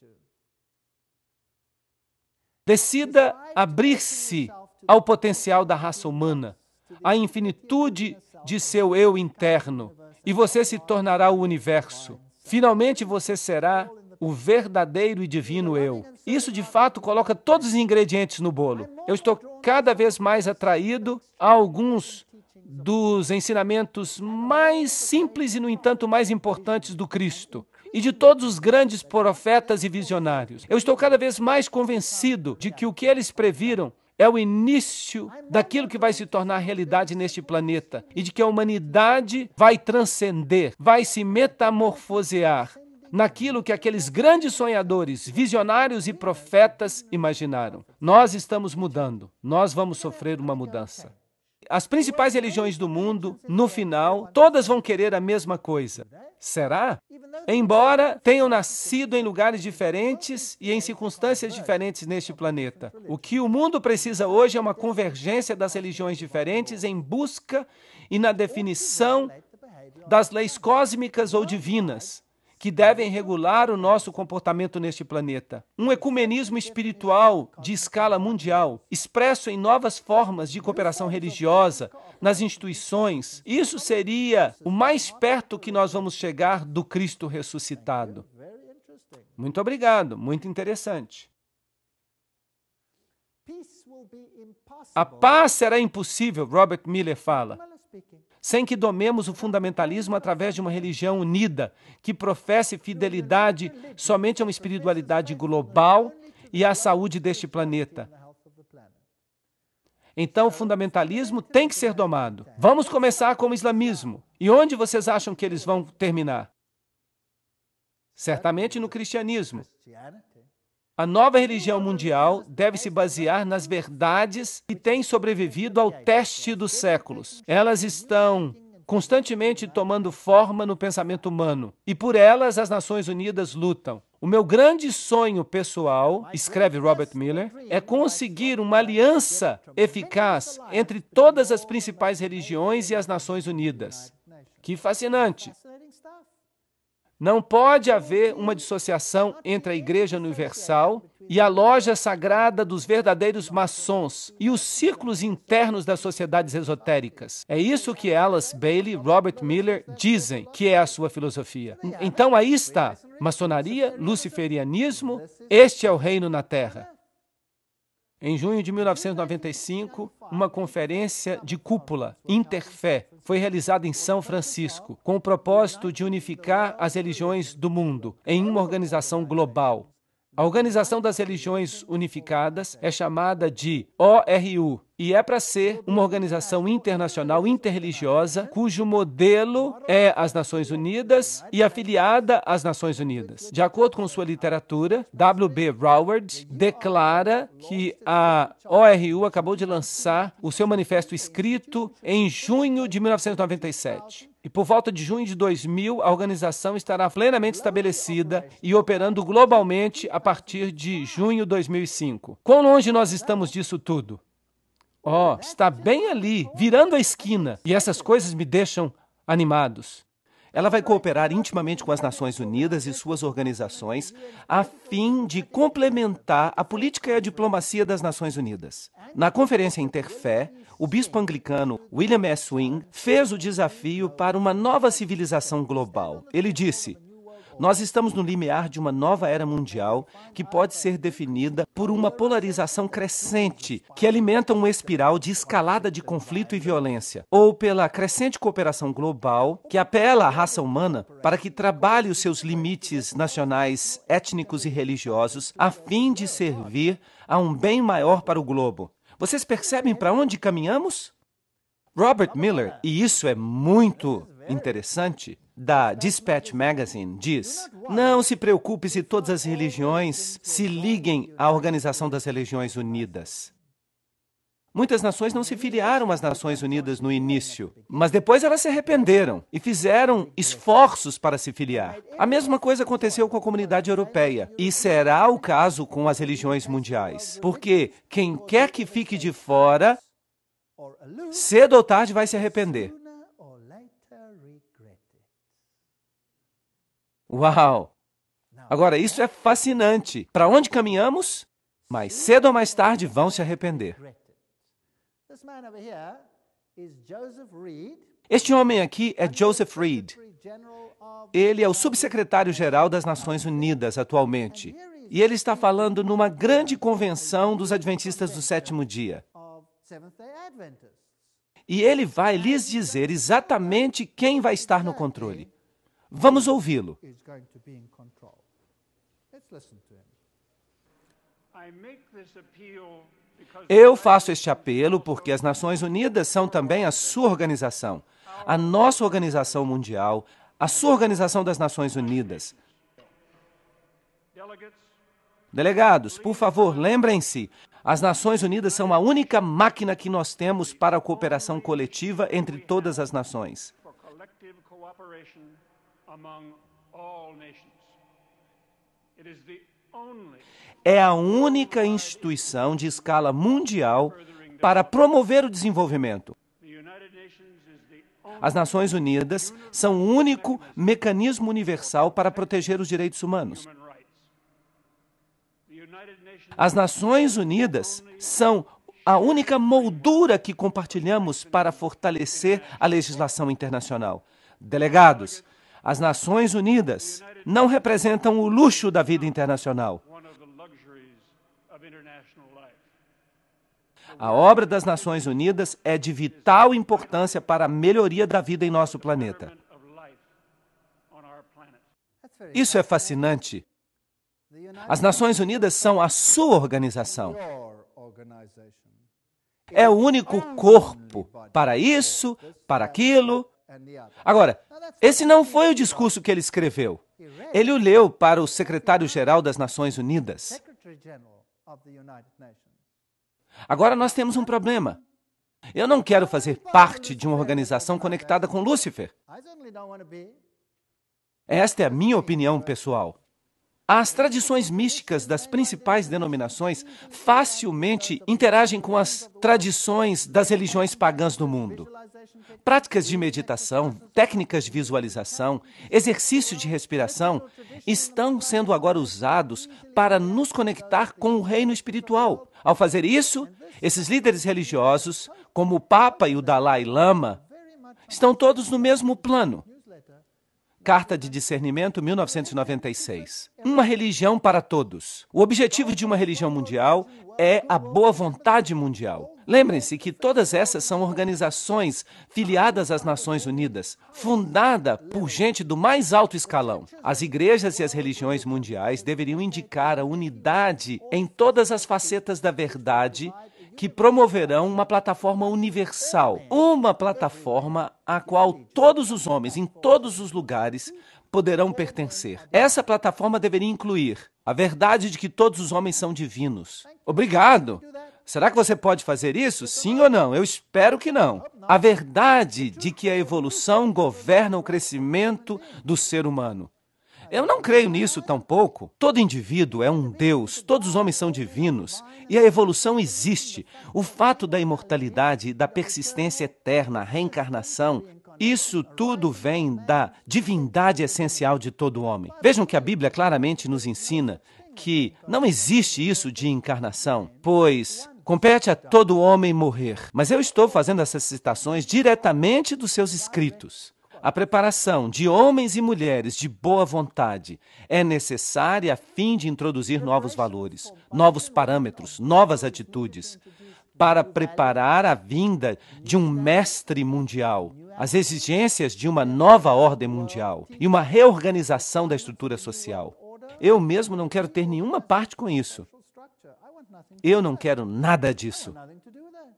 Decida abrir-se ao potencial da raça humana, à infinitude de seu eu interno, e você se tornará o universo. Finalmente você será o verdadeiro e divino eu. Isso, de fato, coloca todos os ingredientes no bolo. Eu estou cada vez mais atraído a alguns dos ensinamentos mais simples e, no entanto, mais importantes do Cristo e de todos os grandes profetas e visionários. Eu estou cada vez mais convencido de que o que eles previram é o início daquilo que vai se tornar realidade neste planeta e de que a humanidade vai transcender, vai se metamorfosear naquilo que aqueles grandes sonhadores, visionários e profetas imaginaram. Nós estamos mudando, nós vamos sofrer uma mudança. As principais religiões do mundo, no final, todas vão querer a mesma coisa. Será? Embora tenham nascido em lugares diferentes e em circunstâncias diferentes neste planeta. O que o mundo precisa hoje é uma convergência das religiões diferentes em busca e na definição das leis cósmicas ou divinas que devem regular o nosso comportamento neste planeta. Um ecumenismo espiritual de escala mundial, expresso em novas formas de cooperação religiosa, nas instituições. Isso seria o mais perto que nós vamos chegar do Cristo ressuscitado. Muito obrigado, muito interessante. A paz será impossível, Robert Miller fala, sem que domemos o fundamentalismo através de uma religião unida, que professe fidelidade somente a uma espiritualidade global e à saúde deste planeta. Então, o fundamentalismo tem que ser domado. Vamos começar com o islamismo. E onde vocês acham que eles vão terminar? Certamente no cristianismo. A nova religião mundial deve se basear nas verdades que têm sobrevivido ao teste dos séculos. Elas estão constantemente tomando forma no pensamento humano, e por elas as Nações Unidas lutam. O meu grande sonho pessoal, escreve Robert Miller, é conseguir uma aliança eficaz entre todas as principais religiões e as Nações Unidas. Que fascinante! Não pode haver uma dissociação entre a Igreja Universal e a loja sagrada dos verdadeiros maçons e os círculos internos das sociedades esotéricas. É isso que Alice Bailey e Robert Miller dizem que é a sua filosofia. Então aí está, maçonaria, luciferianismo, este é o reino na Terra. Em junho de 1995, uma conferência de cúpula, Interfé, foi realizada em São Francisco, com o propósito de unificar as religiões do mundo em uma organização global. A Organização das Religiões Unificadas é chamada de ORU e é para ser uma organização internacional interreligiosa cujo modelo é as Nações Unidas e afiliada às Nações Unidas. De acordo com sua literatura, W.B. Broward declara que a ORU acabou de lançar o seu manifesto escrito em junho de 1997. E por volta de junho de 2000, a organização estará plenamente estabelecida e operando globalmente a partir de junho de 2005. Quão longe nós estamos disso tudo? Está bem ali, virando a esquina. E essas coisas me deixam animados. Ela vai cooperar intimamente com as Nações Unidas e suas organizações a fim de complementar a política e a diplomacia das Nações Unidas. Na Conferência Interfé, o bispo anglicano William S. Swing fez o desafio para uma nova civilização global. Ele disse: nós estamos no limiar de uma nova era mundial que pode ser definida por uma polarização crescente que alimenta uma espiral de escalada de conflito e violência, ou pela crescente cooperação global que apela à raça humana para que trabalhe os seus limites nacionais, étnicos e religiosos a fim de servir a um bem maior para o globo. Vocês percebem para onde caminhamos? Robert Miller, e isso é muito interessante, da Dispatch Magazine, diz: não se preocupe se todas as religiões se liguem à Organização das Religiões Unidas. Muitas nações não se filiaram às Nações Unidas no início, mas depois elas se arrependeram e fizeram esforços para se filiar. A mesma coisa aconteceu com a comunidade europeia e será o caso com as religiões mundiais, porque quem quer que fique de fora, cedo ou tarde vai se arrepender. Uau! Agora, isso é fascinante. Para onde caminhamos? Mais cedo ou mais tarde vão se arrepender. Este homem aqui é Joseph Reed. Ele é o subsecretário-geral das Nações Unidas atualmente. E ele está falando numa grande convenção dos Adventistas do Sétimo Dia. E ele vai lhes dizer exatamente quem vai estar no controle. Vamos ouvi-lo. Eu faço este apelo porque as Nações Unidas são também a sua organização, a nossa organização mundial, a sua organização das Nações Unidas. Delegados, por favor, lembrem-se, as Nações Unidas são a única máquina que nós temos para a cooperação coletiva entre todas as nações. É a única instituição de escala mundial para promover o desenvolvimento. As Nações Unidas são o único mecanismo universal para proteger os direitos humanos. As Nações Unidas são a única moldura que compartilhamos para fortalecer a legislação internacional. Delegados, as Nações Unidas não representam o luxo da vida internacional. A obra das Nações Unidas é de vital importância para a melhoria da vida em nosso planeta. Isso é fascinante. As Nações Unidas são a sua organização. É o único corpo para isso, para aquilo. Agora, esse não foi o discurso que ele escreveu. Ele o leu para o secretário-geral das Nações Unidas. Agora nós temos um problema. Eu não quero fazer parte de uma organização conectada com Lúcifer. Esta é a minha opinião pessoal. As tradições místicas das principais denominações facilmente interagem com as tradições das religiões pagãs do mundo. Práticas de meditação, técnicas de visualização, exercício de respiração estão sendo agora usados para nos conectar com o reino espiritual. Ao fazer isso, esses líderes religiosos, como o Papa e o Dalai Lama, estão todos no mesmo plano. Carta de Discernimento, 1996. Uma religião para todos. O objetivo de uma religião mundial é a boa vontade mundial. Lembrem-se que todas essas são organizações filiadas às Nações Unidas, fundada por gente do mais alto escalão. As igrejas e as religiões mundiais deveriam indicar a unidade em todas as facetas da verdade que promoverão uma plataforma universal, uma plataforma à qual todos os homens, em todos os lugares, poderão pertencer. Essa plataforma deveria incluir a verdade de que todos os homens são divinos. Obrigado! Será que você pode fazer isso? Sim ou não? Eu espero que não. A verdade de que a evolução governa o crescimento do ser humano. Eu não creio nisso tampouco. Todo indivíduo é um Deus, todos os homens são divinos e a evolução existe. O fato da imortalidade, da persistência eterna, a reencarnação, Isso tudo vem da divindade essencial de todo homem. Vejam que a Bíblia claramente nos ensina que não existe isso de encarnação, pois compete a todo homem morrer. Mas eu estou fazendo essas citações diretamente dos seus escritos. A preparação de homens e mulheres de boa vontade é necessária a fim de introduzir novos valores, novos parâmetros, novas atitudes, para preparar a vinda de um mestre mundial, as exigências de uma nova ordem mundial e uma reorganização da estrutura social. Eu mesmo não quero ter nenhuma parte com isso. Eu não quero nada disso.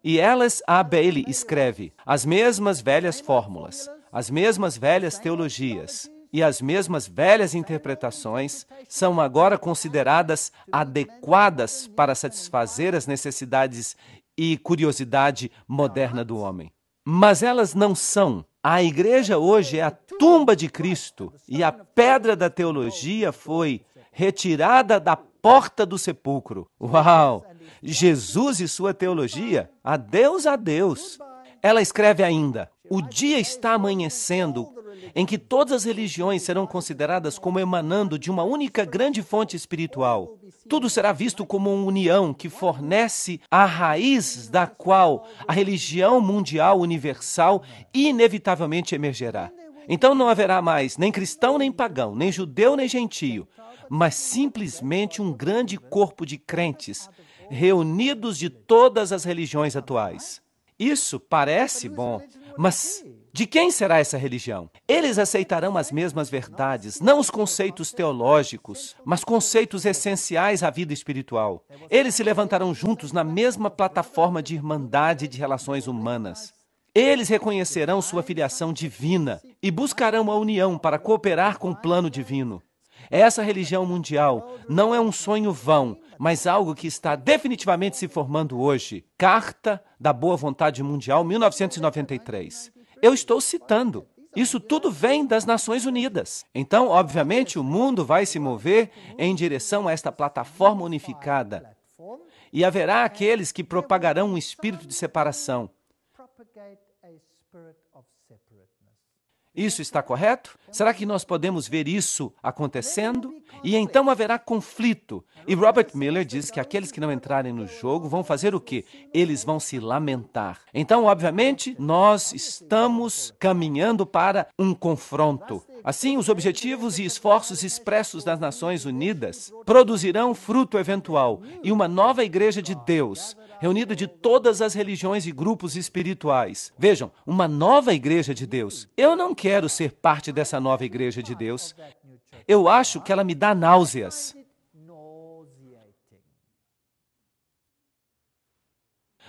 E Alice A. Bailey escreve: as mesmas velhas fórmulas, as mesmas velhas teologias e as mesmas velhas interpretações são agora consideradas adequadas para satisfazer as necessidades e curiosidade moderna do homem. Mas elas não são. A igreja hoje é a tumba de Cristo e a pedra da teologia foi retirada da porta do sepulcro. Uau! Jesus e sua teologia? Adeus, adeus. Ela escreve ainda: o dia está amanhecendo em que todas as religiões serão consideradas como emanando de uma única grande fonte espiritual. Tudo será visto como uma união que fornece a raiz da qual a religião mundial universal inevitavelmente emergerá. Então não haverá mais nem cristão nem pagão, nem judeu nem gentio, mas simplesmente um grande corpo de crentes reunidos de todas as religiões atuais. Isso parece bom, mas de quem será essa religião? Eles aceitarão as mesmas verdades, não os conceitos teológicos, mas conceitos essenciais à vida espiritual. Eles se levantarão juntos na mesma plataforma de irmandade e de relações humanas. Eles reconhecerão sua filiação divina e buscarão a união para cooperar com o plano divino. Essa religião mundial não é um sonho vão, mas algo que está definitivamente se formando hoje. Carta da Boa Vontade Mundial, 1993. Eu estou citando. Isso tudo vem das Nações Unidas. Então, obviamente, o mundo vai se mover em direção a esta plataforma unificada. E haverá aqueles que propagarão um espírito de separação. Isso está correto? Será que nós podemos ver isso acontecendo? E então haverá conflito. E Robert Miller diz que aqueles que não entrarem no jogo vão fazer o quê? Eles vão se lamentar. Então, obviamente, nós estamos caminhando para um confronto. Assim, os objetivos e esforços expressos das Nações Unidas produzirão fruto eventual e uma nova igreja de Deus, reunida de todas as religiões e grupos espirituais. Vejam, uma nova igreja de Deus. Eu não quero ser parte dessa nova igreja de Deus. Eu acho que ela me dá náuseas.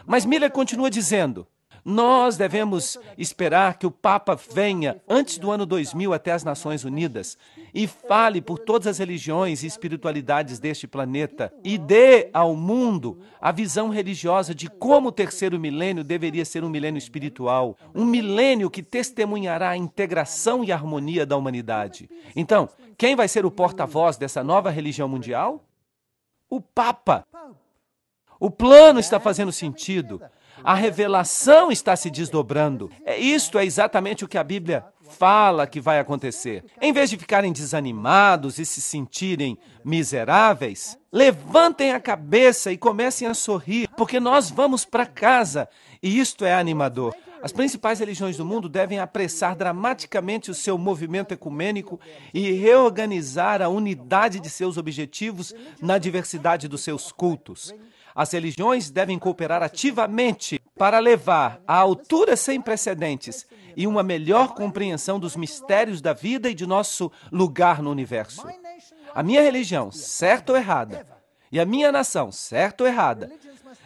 Mas Miller continua dizendo: nós devemos esperar que o Papa venha antes do ano 2000 até as Nações Unidas e fale por todas as religiões e espiritualidades deste planeta e dê ao mundo a visão religiosa de como o terceiro milênio deveria ser um milênio espiritual, um milênio que testemunhará a integração e a harmonia da humanidade. Então, quem vai ser o porta-voz dessa nova religião mundial? O Papa. O plano está fazendo sentido. A revelação está se desdobrando. Isto é exatamente o que a Bíblia fala que vai acontecer. Em vez de ficarem desanimados e se sentirem miseráveis, levantem a cabeça e comecem a sorrir, porque nós vamos para casa. E isto é animador. As principais religiões do mundo devem apressar dramaticamente o seu movimento ecumênico e reorganizar a unidade de seus objetivos na diversidade dos seus cultos. As religiões devem cooperar ativamente para levar a alturas sem precedentes e uma melhor compreensão dos mistérios da vida e de nosso lugar no universo. A minha religião, certa ou errada, e a minha nação, certa ou errada,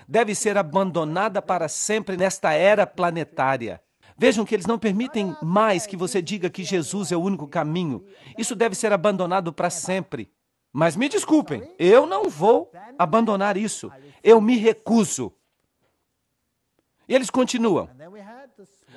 deve ser abandonada para sempre nesta era planetária. Vejam que eles não permitem mais que você diga que Jesus é o único caminho. Isso deve ser abandonado para sempre. Mas me desculpem, eu não vou abandonar isso. Eu me recuso. E eles continuam.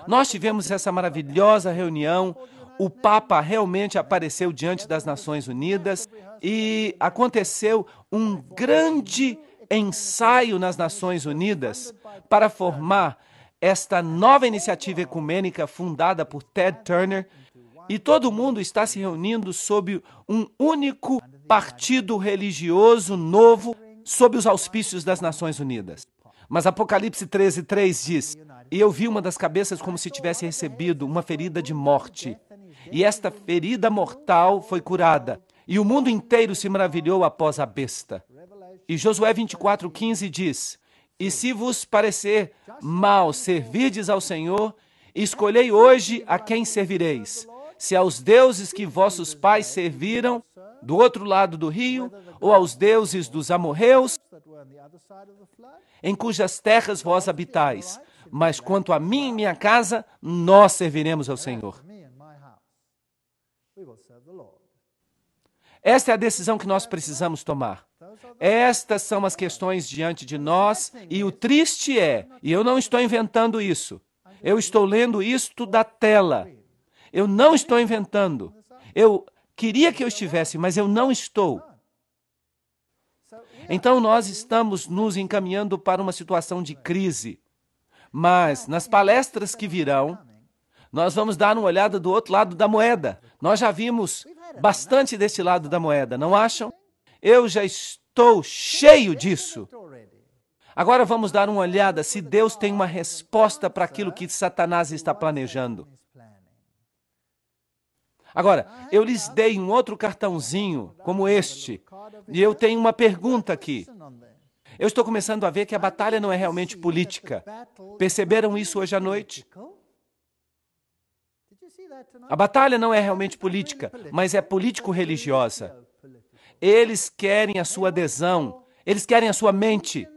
Nós tivemos essa maravilhosa reunião. O Papa realmente apareceu diante das Nações Unidas e aconteceu um grande ensaio nas Nações Unidas para formar esta nova iniciativa ecumênica fundada por Ted Turner, e todo mundo está se reunindo sob um único partido religioso novo, sob os auspícios das Nações Unidas. Mas Apocalipse 13:3 diz: "E eu vi uma das cabeças como se tivesse recebido uma ferida de morte. E esta ferida mortal foi curada. E o mundo inteiro se maravilhou após a besta." E Josué 24:15 diz: "E se vos parecer mal servirdes ao Senhor, escolhei hoje a quem servireis. Se aos deuses que vossos pais serviram do outro lado do rio, ou aos deuses dos amorreus, em cujas terras vós habitais. Mas quanto a mim e minha casa, nós serviremos ao Senhor." Esta é a decisão que nós precisamos tomar. Estas são as questões diante de nós, e o triste é, e eu não estou inventando isso, eu estou lendo isto da tela. Eu não estou inventando. Eu queria que eu estivesse, mas eu não estou. Então nós estamos nos encaminhando para uma situação de crise. Mas nas palestras que virão, nós vamos dar uma olhada do outro lado da moeda. Nós já vimos bastante desse lado da moeda, não acham? Eu já estou cheio disso. Agora vamos dar uma olhada se Deus tem uma resposta para aquilo que Satanás está planejando. Agora, eu lhes dei um outro cartãozinho, como este, e eu tenho uma pergunta aqui. Eu estou começando a ver que a batalha não é realmente política. Perceberam isso hoje à noite? A batalha não é realmente política, mas é político-religiosa. Eles querem a sua adesão, eles querem a sua mente.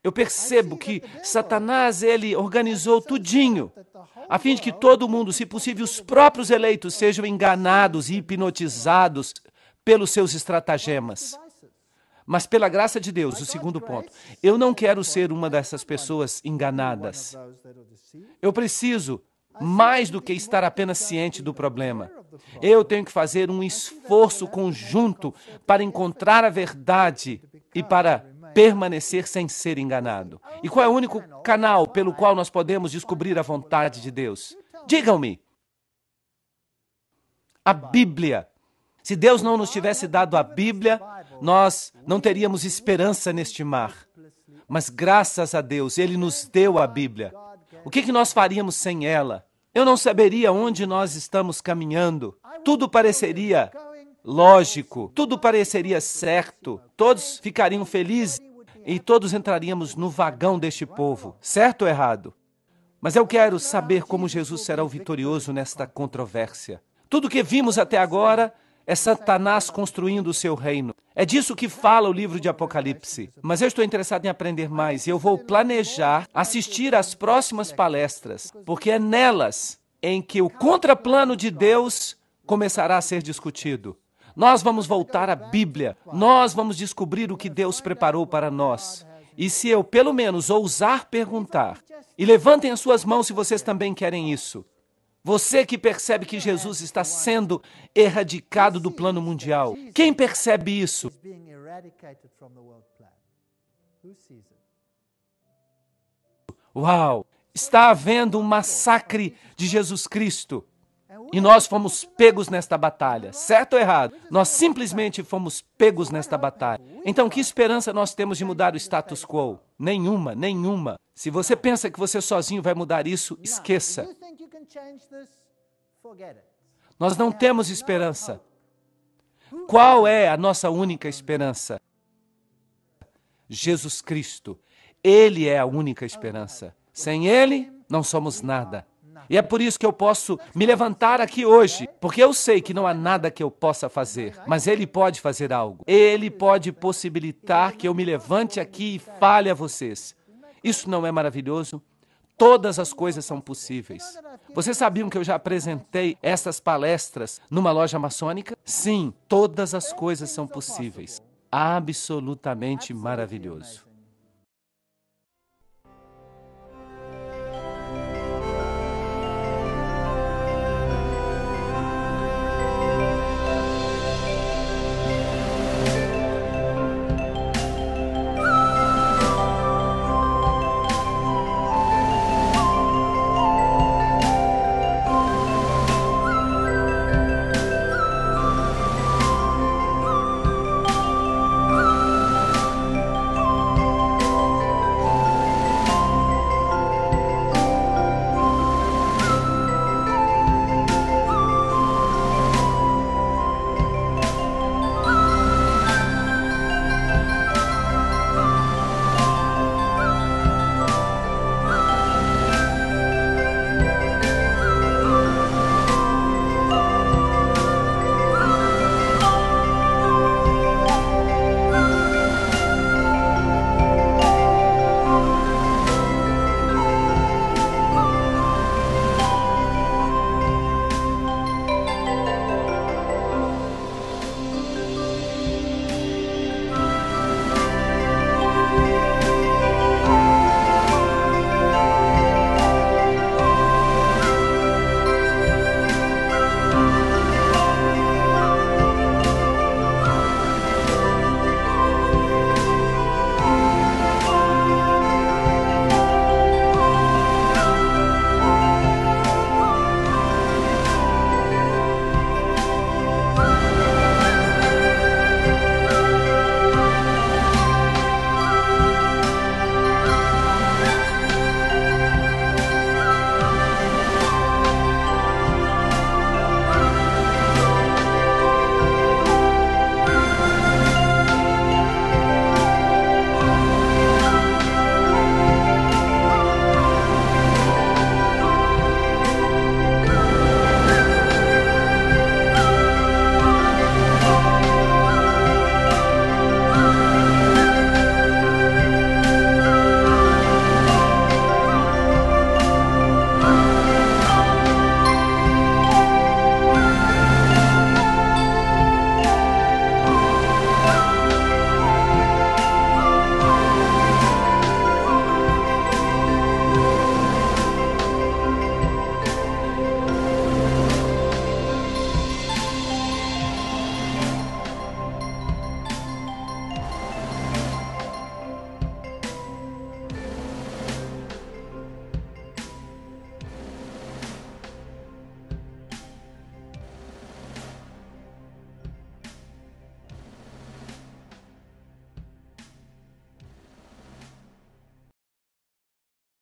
Eu percebo que Satanás, ele organizou tudinho, a fim de que todo mundo, se possível, os próprios eleitos, sejam enganados e hipnotizados pelos seus estratagemas. Mas pela graça de Deus, o segundo ponto, eu não quero ser uma dessas pessoas enganadas. Eu preciso, mais do que estar apenas ciente do problema, eu tenho que fazer um esforço conjunto para encontrar a verdade e para permanecer sem ser enganado. E qual é o único canal pelo qual nós podemos descobrir a vontade de Deus? Digam-me. A Bíblia. Se Deus não nos tivesse dado a Bíblia, nós não teríamos esperança neste mar. Mas graças a Deus, Ele nos deu a Bíblia. O que nós faríamos sem ela? Eu não saberia onde nós estamos caminhando. Tudo pareceria lógico, tudo pareceria certo. Todos ficariam felizes e todos entraríamos no vagão deste povo. Certo ou errado? Mas eu quero saber como Jesus será o vitorioso nesta controvérsia. Tudo que vimos até agora é Satanás construindo o seu reino. É disso que fala o livro de Apocalipse. Mas eu estou interessado em aprender mais e eu vou planejar assistir às próximas palestras, porque é nelas em que o contraplano de Deus começará a ser discutido. Nós vamos voltar à Bíblia. Nós vamos descobrir o que Deus preparou para nós. E se eu, pelo menos, ousar perguntar, e levantem as suas mãos se vocês também querem isso. Você que percebe que Jesus está sendo erradicado do plano mundial. Quem percebe isso? Uau! Está havendo um massacre de Jesus Cristo. E nós fomos pegos nesta batalha. Certo ou errado? Nós simplesmente fomos pegos nesta batalha. Então, que esperança nós temos de mudar o status quo? Nenhuma, nenhuma. Se você pensa que você sozinho vai mudar isso, esqueça. Nós não temos esperança. Qual é a nossa única esperança? Jesus Cristo. Ele é a única esperança. Sem Ele, não somos nada. E é por isso que eu posso me levantar aqui hoje, porque eu sei que não há nada que eu possa fazer, mas Ele pode fazer algo. Ele pode possibilitar que eu me levante aqui e fale a vocês. Isso não é maravilhoso? Todas as coisas são possíveis. Vocês sabiam que eu já apresentei essas palestras numa loja maçônica? Sim, todas as coisas são possíveis. Absolutamente maravilhoso.